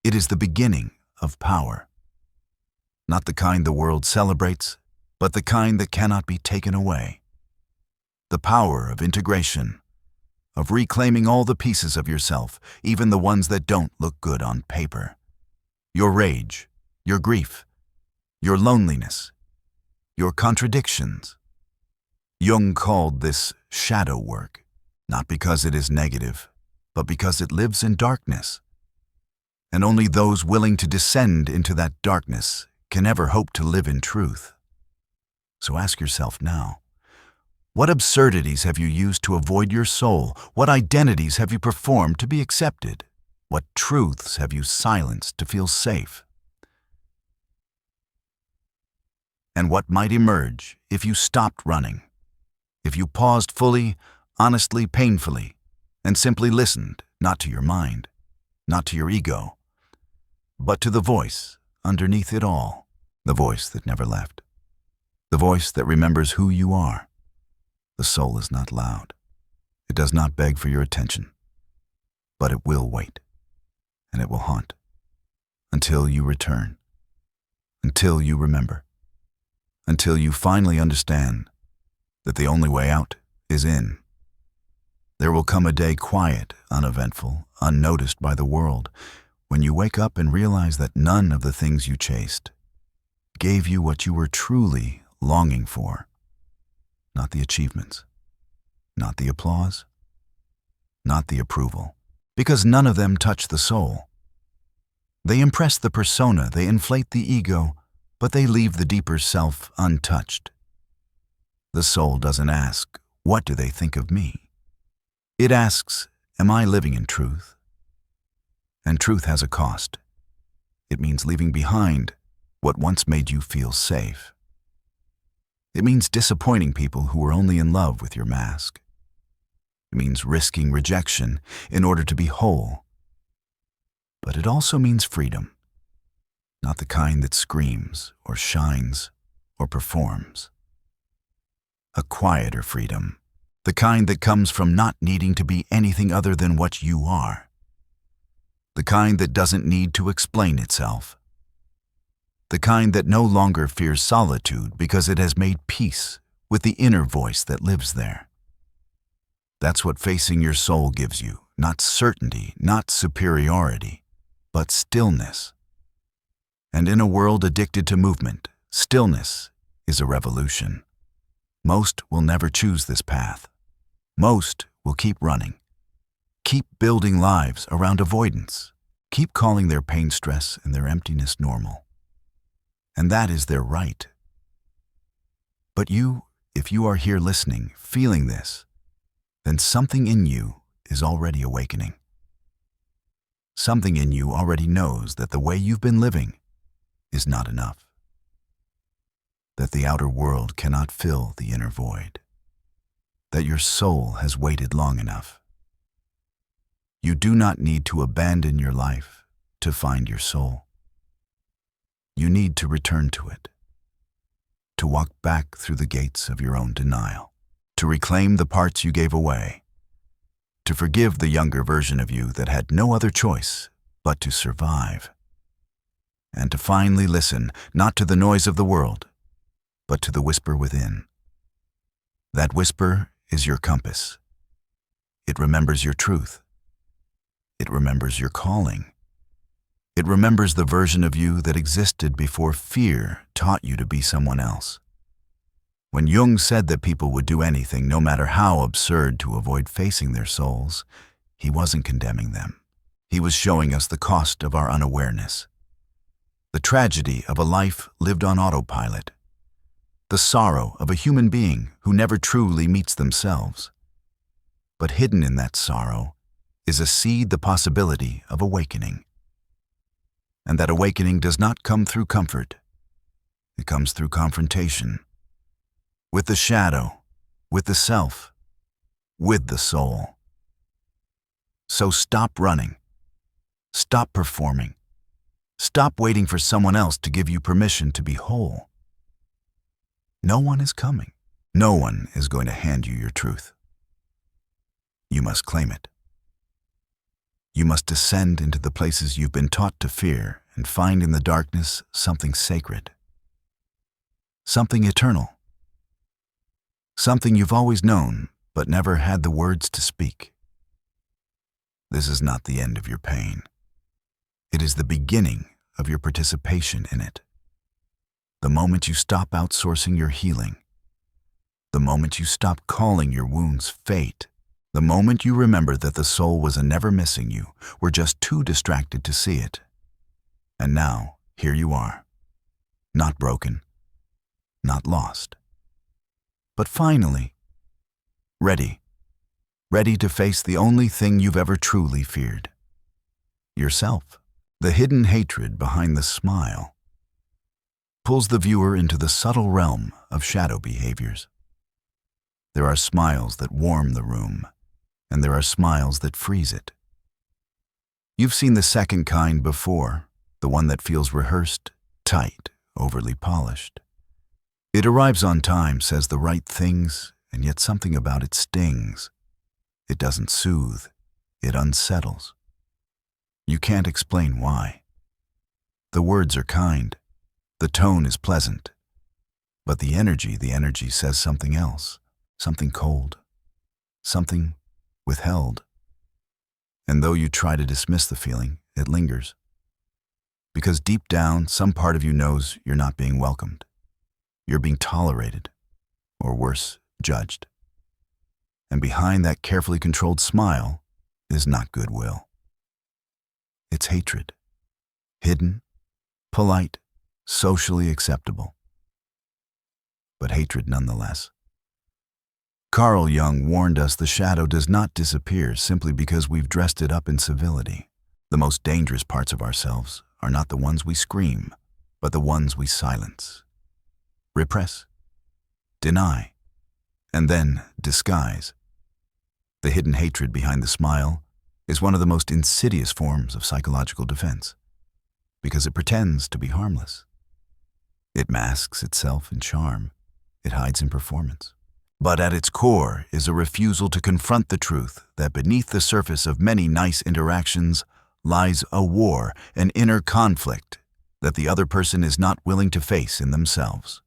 It is the beginning of power. Not the kind the world celebrates, but the kind that cannot be taken away. The power of integration, of reclaiming all the pieces of yourself, even the ones that don't look good on paper. Your rage, your grief, your loneliness, your contradictions. Jung called this shadow work, not because it is negative, but because it lives in darkness. And only those willing to descend into that darkness can ever hope to live in truth. So ask yourself now, what absurdities have you used to avoid your soul? What identities have you performed to be accepted? What truths have you silenced to feel safe? And what might emerge if you stopped running, if you paused fully, honestly, painfully, and simply listened, not to your mind, not to your ego, but to the voice underneath it all, the voice that never left, the voice that remembers who you are. The soul is not loud. It does not beg for your attention, but it will wait, and it will haunt, until you return, until you remember. Until you finally understand that the only way out is in. There will come a day quiet, uneventful, unnoticed by the world, when you wake up and realize that none of the things you chased gave you what you were truly longing for. Not the achievements, not the applause, not the approval, because none of them touch the soul. They impress the persona, they inflate the ego, but they leave the deeper self untouched. The soul doesn't ask, what do they think of me? It asks, am I living in truth? And truth has a cost. It means leaving behind what once made you feel safe. It means disappointing people who were only in love with your mask. It means risking rejection in order to be whole. But it also means freedom. Not the kind that screams or shines or performs. A quieter freedom, the kind that comes from not needing to be anything other than what you are. The kind that doesn't need to explain itself. The kind that no longer fears solitude because it has made peace with the inner voice that lives there. That's what facing your soul gives you, not certainty, not superiority, but stillness. And in a world addicted to movement, stillness is a revolution. Most will never choose this path. Most will keep running. Keep building lives around avoidance. Keep calling their pain stress and their emptiness normal. And that is their right. But you, if you are here listening, feeling this, then something in you is already awakening. something in you already knows that the way you've been living is not enough, that the outer world cannot fill the inner void, that your soul has waited long enough. You do not need to abandon your life to find your soul. You need to return to it, to walk back through the gates of your own denial, to reclaim the parts you gave away, to forgive the younger version of you that had no other choice but to survive, and to finally listen not to the noise of the world, but to the whisper within. That whisper is your compass. It remembers your truth. It remembers your calling. It remembers the version of you that existed before fear taught you to be someone else. When Jung said that people would do anything, no matter how absurd, to avoid facing their souls, he wasn't condemning them. He was showing us the cost of our unawareness, the tragedy of a life lived on autopilot, the sorrow of a human being who never truly meets themselves. But hidden in that sorrow is a seed, the possibility of awakening. And that awakening does not come through comfort. It comes through confrontation, with the shadow, with the self, with the soul. So stop running. Stop performing. Stop waiting for someone else to give you permission to be whole. No one is coming. No one is going to hand you your truth. You must claim it. You must descend into the places you've been taught to fear and find in the darkness something sacred, something eternal, something you've always known but never had the words to speak. This is not the end of your pain. It is the beginning of your participation in it. The moment you stop outsourcing your healing, the moment you stop calling your wounds fate, the moment you remember that the soul was never missing you, were just too distracted to see it. And now, here you are, not broken, not lost, but finally, ready to face the only thing you've ever truly feared, yourself. The hidden hatred behind the smile pulls the viewer into the subtle realm of shadow behaviors. There are smiles that warm the room, and there are smiles that freeze it. You've seen the second kind before, the one that feels rehearsed, tight, overly polished. It arrives on time, says the right things, and yet something about it stings. It doesn't soothe, it unsettles. You can't explain why. The words are kind, the tone is pleasant, but the energy says something else, something cold, something withheld. And though you try to dismiss the feeling, it lingers. Because deep down, some part of you knows you're not being welcomed. You're being tolerated, or worse, judged. And behind that carefully controlled smile is not goodwill. It's hatred. Hidden, polite, socially acceptable. But hatred nonetheless. Carl Jung warned us the shadow does not disappear simply because we've dressed it up in civility. The most dangerous parts of ourselves are not the ones we scream, but the ones we silence, repress, deny, and then disguise. The hidden hatred behind the smile is one of the most insidious forms of psychological defense, because it pretends to be harmless. It masks itself in charm. It hides in performance. But at its core is a refusal to confront the truth that beneath the surface of many nice interactions lies a war, an inner conflict that the other person is not willing to face in themselves.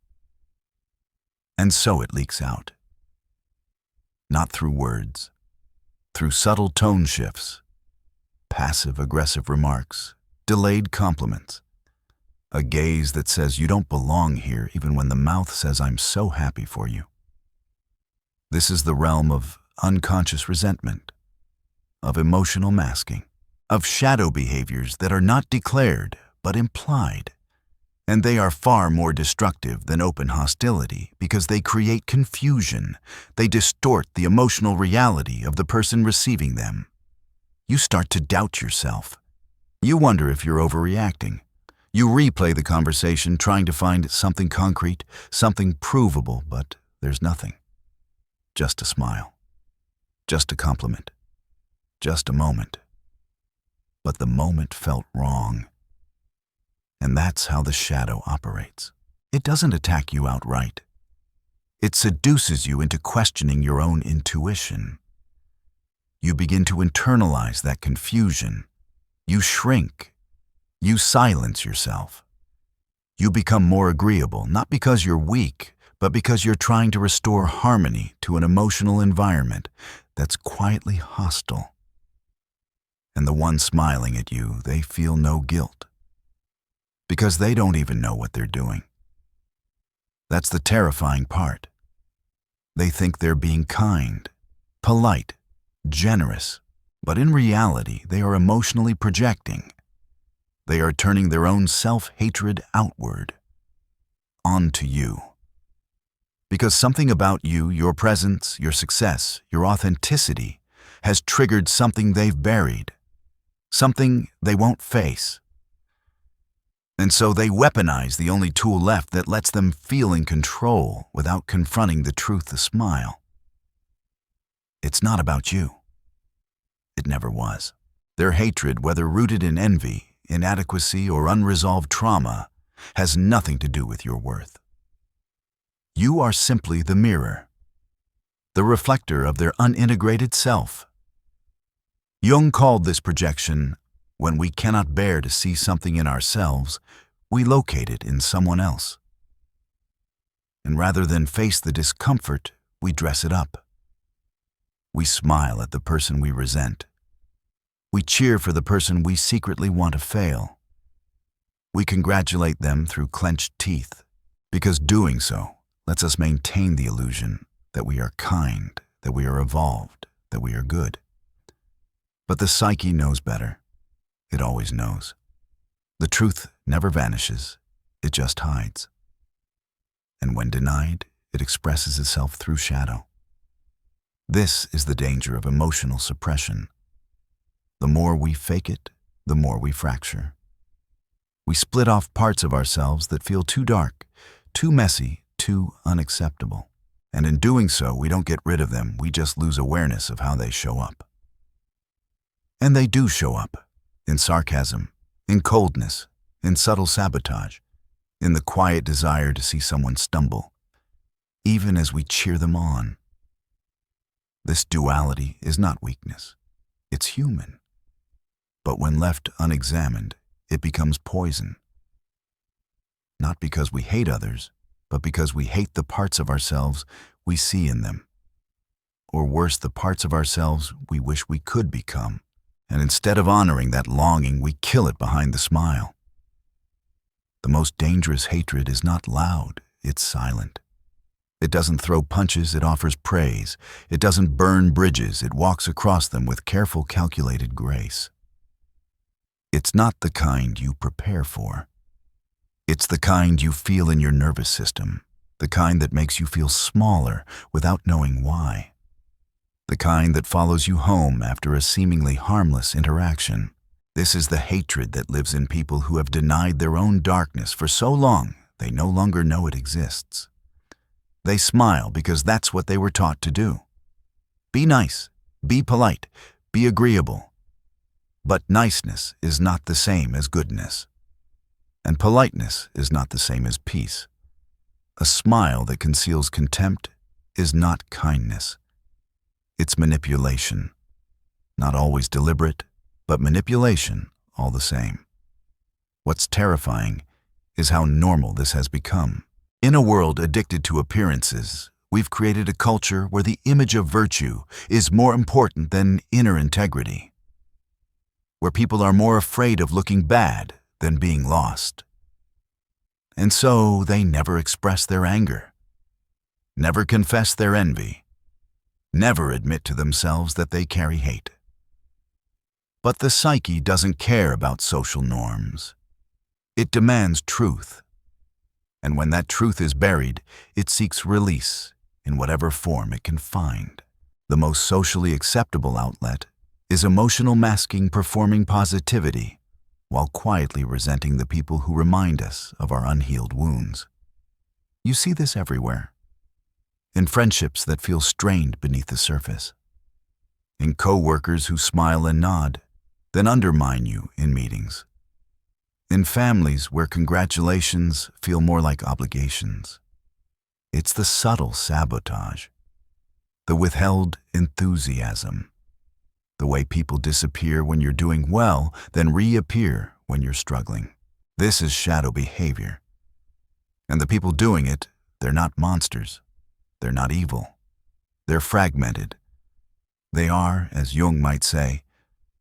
And so it leaks out. Not through words, through subtle tone shifts, passive-aggressive remarks, delayed compliments, a gaze that says you don't belong here even when the mouth says I'm so happy for you. This is the realm of unconscious resentment, of emotional masking, of shadow behaviors that are not declared but implied. And they are far more destructive than open hostility because they create confusion. They distort the emotional reality of the person receiving them. You start to doubt yourself. You wonder if you're overreacting. You replay the conversation trying to find something concrete, something provable, but there's nothing. Just a smile. Just a compliment. Just a moment. But the moment felt wrong. And that's how the shadow operates. It doesn't attack you outright. It seduces you into questioning your own intuition. You begin to internalize that confusion. You shrink. You silence yourself. You become more agreeable, not because you're weak, but because you're trying to restore harmony to an emotional environment that's quietly hostile. And the one smiling at you, they feel no guilt, because they don't even know what they're doing. That's the terrifying part. They think they're being kind, polite, generous, but in reality, they are emotionally projecting. They are turning their own self-hatred outward, onto you. Because something about you, your presence, your success, your authenticity, has triggered something they've buried, something they won't face. And so they weaponize the only tool left that lets them feel in control without confronting the truth, the smile. It's not about you. It never was. Their hatred, whether rooted in envy, inadequacy, or unresolved trauma, has nothing to do with your worth. You are simply the mirror, the reflector of their unintegrated self. Jung called this projection, when we cannot bear to see something in ourselves, we locate it in someone else. And rather than face the discomfort, we dress it up. We smile at the person we resent. We cheer for the person we secretly want to fail. We congratulate them through clenched teeth, because doing so lets us maintain the illusion that we are kind, that we are evolved, that we are good. But the psyche knows better. It always knows. The truth never vanishes, it just hides. And when denied, it expresses itself through shadow. This is the danger of emotional suppression. The more we fake it, the more we fracture. We split off parts of ourselves that feel too dark, too messy, too unacceptable. And in doing so, we don't get rid of them, we just lose awareness of how they show up. And they do show up. In sarcasm, in coldness, in subtle sabotage, in the quiet desire to see someone stumble, even as we cheer them on. This duality is not weakness. It's human. But when left unexamined, it becomes poison. Not because we hate others, but because we hate the parts of ourselves we see in them. Or worse, the parts of ourselves we wish we could become. And instead of honoring that longing, we kill it behind the smile. The most dangerous hatred is not loud, it's silent. It doesn't throw punches, it offers praise. It doesn't burn bridges, it walks across them with careful, calculated grace. It's not the kind you prepare for. It's the kind you feel in your nervous system, the kind that makes you feel smaller without knowing why. The kind that follows you home after a seemingly harmless interaction. This is the hatred that lives in people who have denied their own darkness for so long they no longer know it exists. They smile because that's what they were taught to do. Be nice, be polite, be agreeable. But niceness is not the same as goodness. And politeness is not the same as peace. A smile that conceals contempt is not kindness. It's manipulation. Not always deliberate, but manipulation all the same. What's terrifying is how normal this has become. In a world addicted to appearances, we've created a culture where the image of virtue is more important than inner integrity. Where people are more afraid of looking bad than being lost. And so they never express their anger, never confess their envy, never admit to themselves that they carry hate. But the psyche doesn't care about social norms. It demands truth. And when that truth is buried, it seeks release in whatever form it can find. The most socially acceptable outlet is emotional masking performing positivity, while quietly resenting the people who remind us of our unhealed wounds. You see this everywhere. In friendships that feel strained beneath the surface. In co-workers who smile and nod, then undermine you in meetings. In families where congratulations feel more like obligations. It's the subtle sabotage, the withheld enthusiasm, the way people disappear when you're doing well, then reappear when you're struggling. This is shadow behavior. And the people doing it, they're not monsters. They're not evil. They're fragmented. They are, as Jung might say,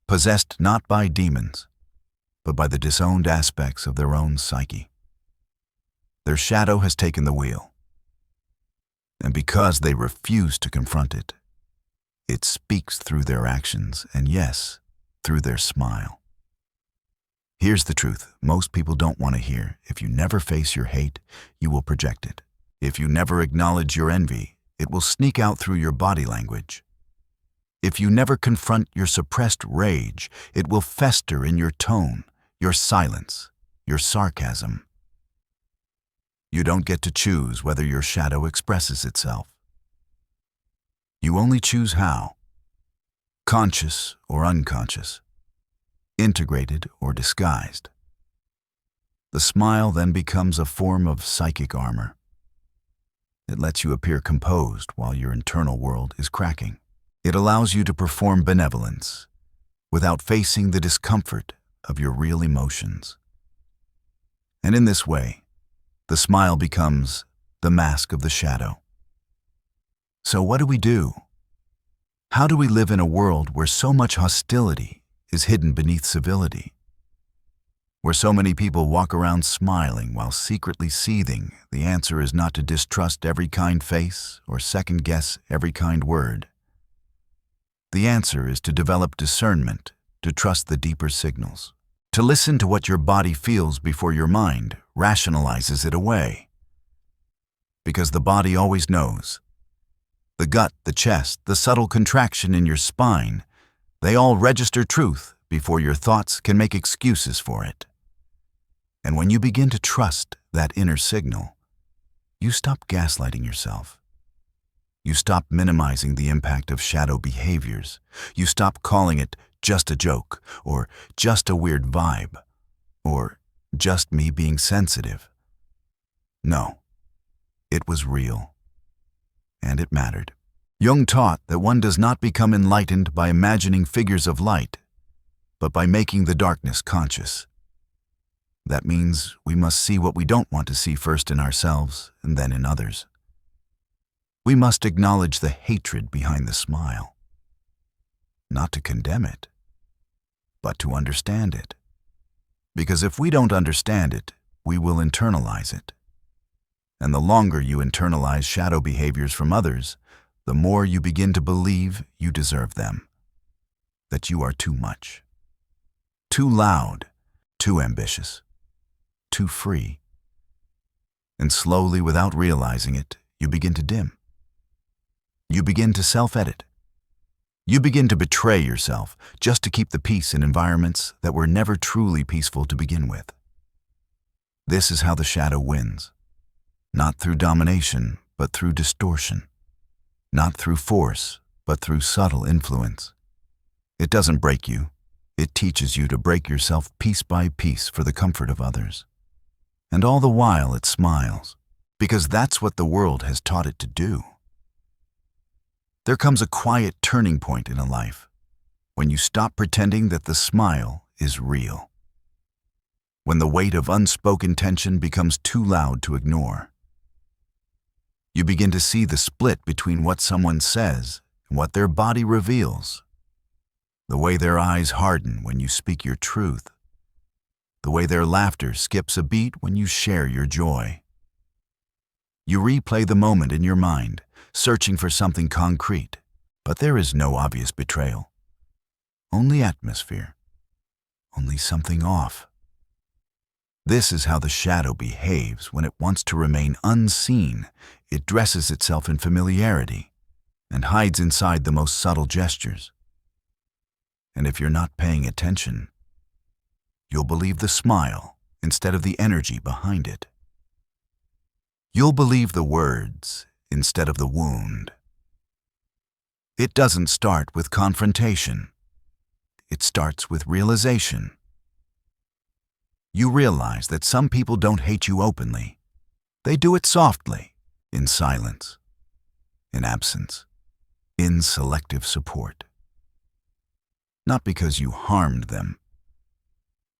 possessed not by demons, but by the disowned aspects of their own psyche. Their shadow has taken the wheel. And because they refuse to confront it, it speaks through their actions and, yes, through their smile. Here's the truth most people don't want to hear. If you never face your hate, you will project it. If you never acknowledge your envy, it will sneak out through your body language. If you never confront your suppressed rage, it will fester in your tone, your silence, your sarcasm. You don't get to choose whether your shadow expresses itself. You only choose how. Conscious or unconscious. Integrated or disguised. The smile then becomes a form of psychic armor. It lets you appear composed while your internal world is cracking. It allows you to perform benevolence without facing the discomfort of your real emotions. And in this way, the smile becomes the mask of the shadow. So what do we do? How do we live in a world where so much hostility is hidden beneath civility? Where so many people walk around smiling while secretly seething? The answer is not to distrust every kind face or second-guess every kind word. The answer is to develop discernment, to trust the deeper signals, to listen to what your body feels before your mind rationalizes it away. Because the body always knows. The gut, the chest, the subtle contraction in your spine, they all register truth before your thoughts can make excuses for it. And when you begin to trust that inner signal, you stop gaslighting yourself. You stop minimizing the impact of shadow behaviors. You stop calling it just a joke, or just a weird vibe, or just me being sensitive. No, it was real. And it mattered. Jung taught that one does not become enlightened by imagining figures of light, but by making the darkness conscious. That means we must see what we don't want to see first in ourselves and then in others. We must acknowledge the hatred behind the smile. Not to condemn it, but to understand it. Because if we don't understand it, we will internalize it. And the longer you internalize shadow behaviors from others, the more you begin to believe you deserve them. That you are too much. Too loud, too ambitious, too free. And slowly, without realizing it, you begin to dim. You begin to self-edit. You begin to betray yourself just to keep the peace in environments that were never truly peaceful to begin with. This is how the shadow wins. Not through domination, but through distortion. Not through force, but through subtle influence. It doesn't break you. It teaches you to break yourself piece by piece for the comfort of others. And all the while it smiles, because that's what the world has taught it to do. There comes a quiet turning point in a life when you stop pretending that the smile is real. When the weight of unspoken tension becomes too loud to ignore. You begin to see the split between what someone says and what their body reveals. The way their eyes harden when you speak your truth. The way their laughter skips a beat when you share your joy. You replay the moment in your mind, searching for something concrete, but there is no obvious betrayal. Only atmosphere. Only something off. This is how the shadow behaves when it wants to remain unseen. It dresses itself in familiarity and hides inside the most subtle gestures. And if you're not paying attention, You'll believe the smile instead of the energy behind it. You'll believe the words instead of the wound. It doesn't start with confrontation. It starts with realization. You realize that some people don't hate you openly. They do it softly, in silence, in absence, in selective support. Not because you harmed them,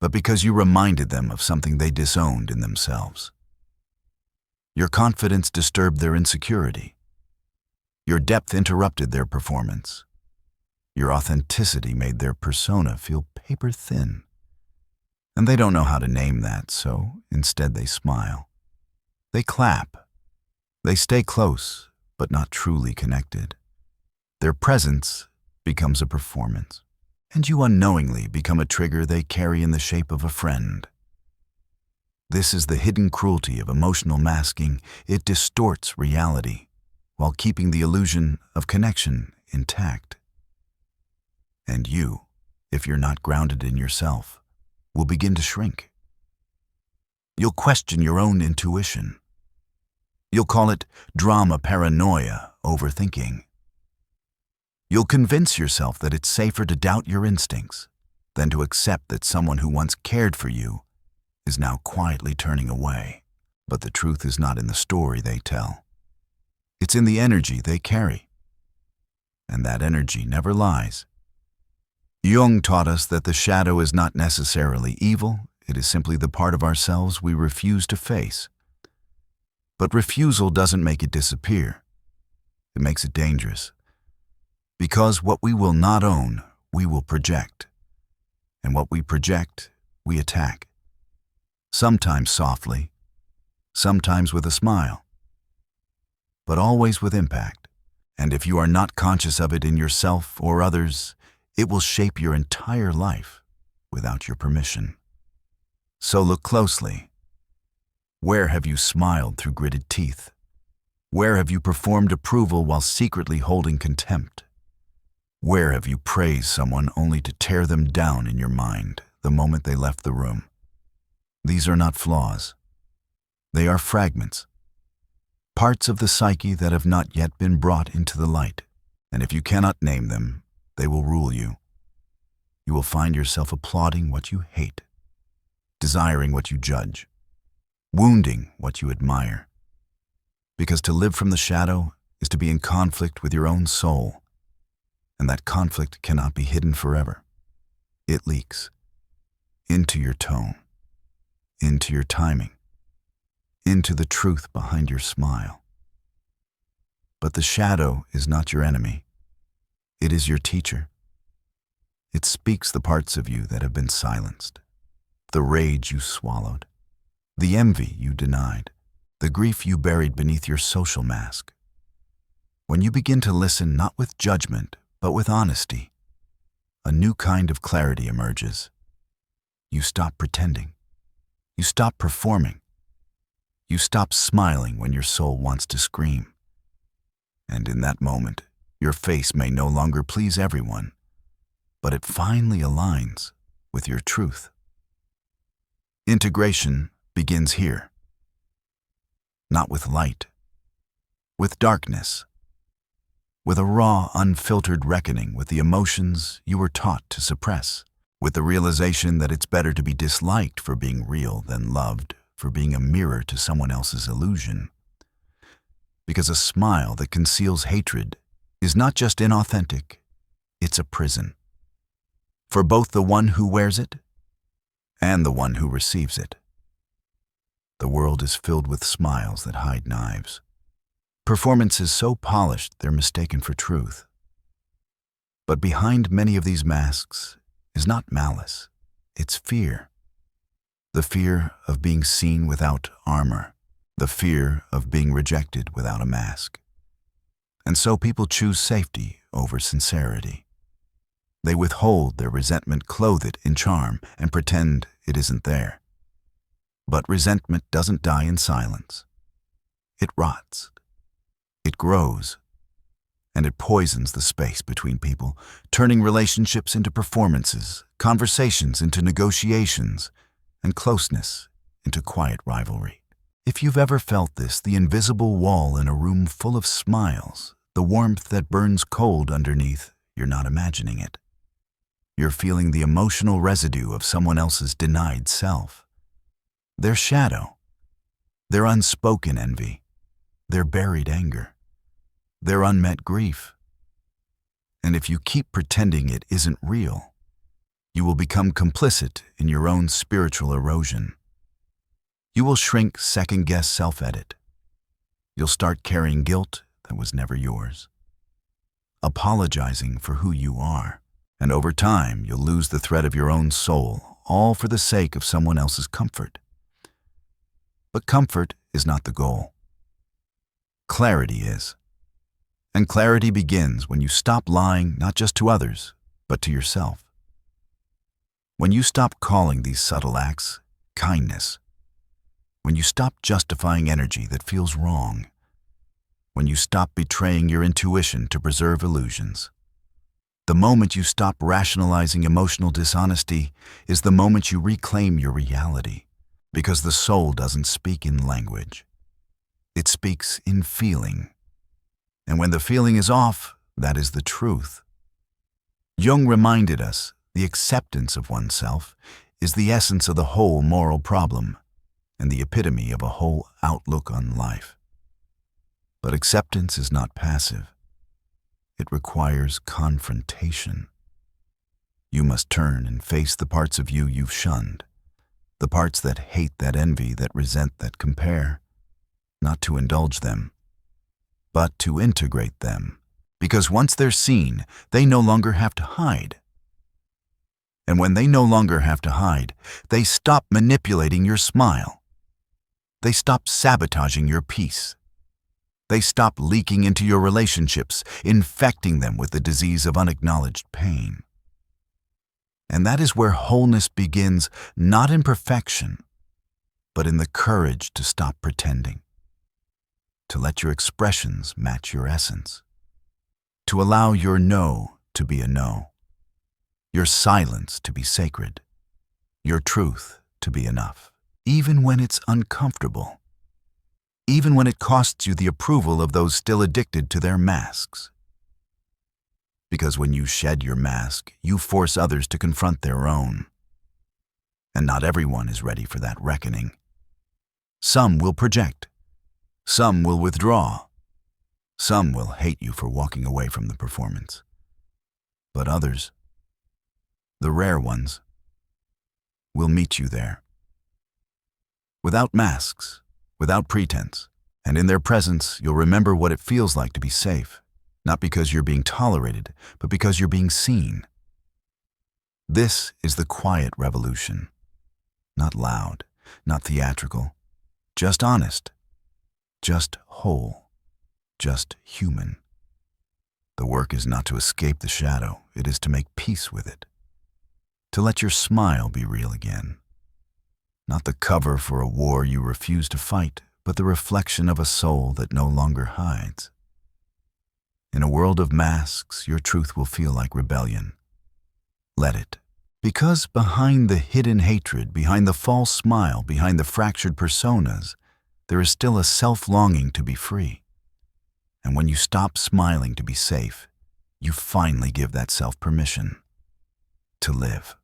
but because you reminded them of something they disowned in themselves. Your confidence disturbed their insecurity. Your depth interrupted their performance. Your authenticity made their persona feel paper thin. And they don't know how to name that, so instead they smile. They clap. They stay close, but not truly connected. Their presence becomes a performance, and you unknowingly become a trigger they carry in the shape of a friend. This is the hidden cruelty of emotional masking. It distorts reality while keeping the illusion of connection intact. And you, if you're not grounded in yourself, will begin to shrink. You'll question your own intuition. You'll call it drama paranoia, overthinking. You'll convince yourself that it's safer to doubt your instincts than to accept that someone who once cared for you is now quietly turning away. But the truth is not in the story they tell. It's in the energy they carry. And that energy never lies. Jung taught us that the shadow is not necessarily evil. It is simply the part of ourselves we refuse to face. But refusal doesn't make it disappear. It makes it dangerous. Because what we will not own, we will project. And what we project, we attack. Sometimes softly, sometimes with a smile, but always with impact. And if you are not conscious of it in yourself or others, it will shape your entire life without your permission. So look closely. Where have you smiled through gritted teeth? Where have you performed approval while secretly holding contempt? Where have you praised someone only to tear them down in your mind the moment they left the room? These are not flaws. They are fragments, parts of the psyche that have not yet been brought into the light. And if you cannot name them, they will rule you. You will find yourself applauding what you hate, desiring what you judge, wounding what you admire. Because to live from the shadow is to be in conflict with your own soul, and that conflict cannot be hidden forever. It leaks into your tone, into your timing, into the truth behind your smile. But the shadow is not your enemy. It is your teacher. It speaks the parts of you that have been silenced, the rage you swallowed, the envy you denied, the grief you buried beneath your social mask. When you begin to listen not with judgment, but with honesty, a new kind of clarity emerges. You stop pretending. You stop performing. You stop smiling when your soul wants to scream. And in that moment, your face may no longer please everyone, but it finally aligns with your truth. Integration begins here. Not with light, with darkness, with a raw, unfiltered reckoning with the emotions you were taught to suppress, with the realization that it's better to be disliked for being real than loved for being a mirror to someone else's illusion. Because a smile that conceals hatred is not just inauthentic, it's a prison. For both the one who wears it and the one who receives it. The world is filled with smiles that hide knives. Performances so polished they're mistaken for truth. But behind many of these masks is not malice, it's fear. The fear of being seen without armor, the fear of being rejected without a mask. And so people choose safety over sincerity. They withhold their resentment, clothe it in charm, and pretend it isn't there. But resentment doesn't die in silence. It rots. It grows. and it poisons the space between people, turning relationships into performances, conversations into negotiations, and closeness into quiet rivalry. If you've ever felt this, the invisible wall in a room full of smiles, the warmth that burns cold underneath, you're not imagining it. You're feeling the emotional residue of someone else's denied self. Their shadow, their unspoken envy, their buried anger, their unmet grief. And if you keep pretending it isn't real, you will become complicit in your own spiritual erosion. You will shrink, second-guess, self-edit. You'll start carrying guilt that was never yours, apologizing for who you are, and over time you'll lose the thread of your own soul, all for the sake of someone else's comfort. But comfort is not the goal. Clarity is. And clarity begins when you stop lying not just to others, but to yourself. When you stop calling these subtle acts kindness. When you stop justifying energy that feels wrong. When you stop betraying your intuition to preserve illusions. The moment you stop rationalizing emotional dishonesty is the moment you reclaim your reality, because the soul doesn't speak in language. It speaks in feeling. And when the feeling is off, that is the truth. Jung reminded us the acceptance of oneself is the essence of the whole moral problem and the epitome of a whole outlook on life. But acceptance is not passive. It requires confrontation. You must turn and face the parts of you you've shunned, the parts that hate, that envy, that resent, that compare, not to indulge them, but to integrate them, because once they're seen, they no longer have to hide. And when they no longer have to hide, they stop manipulating your smile. They stop sabotaging your peace. They stop leaking into your relationships, infecting them with the disease of unacknowledged pain. And that is where wholeness begins, not in perfection, but in the courage to stop pretending, to let your expressions match your essence, to allow your no to be a no, your silence to be sacred, your truth to be enough, even when it's uncomfortable, even when it costs you the approval of those still addicted to their masks. Because when you shed your mask, you force others to confront their own. And not everyone is ready for that reckoning. Some will project. Some will withdraw. Some will hate you for walking away from the performance. But others, the rare ones, will meet you there. Without masks, without pretense, and in their presence, you'll remember what it feels like to be safe, not because you're being tolerated, but because you're being seen. This is the quiet revolution. Not loud, not theatrical, just honest, just whole, just human. The work is not to escape the shadow, it is to make peace with it. To let your smile be real again. Not the cover for a war you refuse to fight, but the reflection of a soul that no longer hides. In a world of masks, your truth will feel like rebellion. Let it. Because behind the hidden hatred, behind the false smile, behind the fractured personas, there is still a self-longing to be free. And when you stop smiling to be safe, you finally give that self permission to live.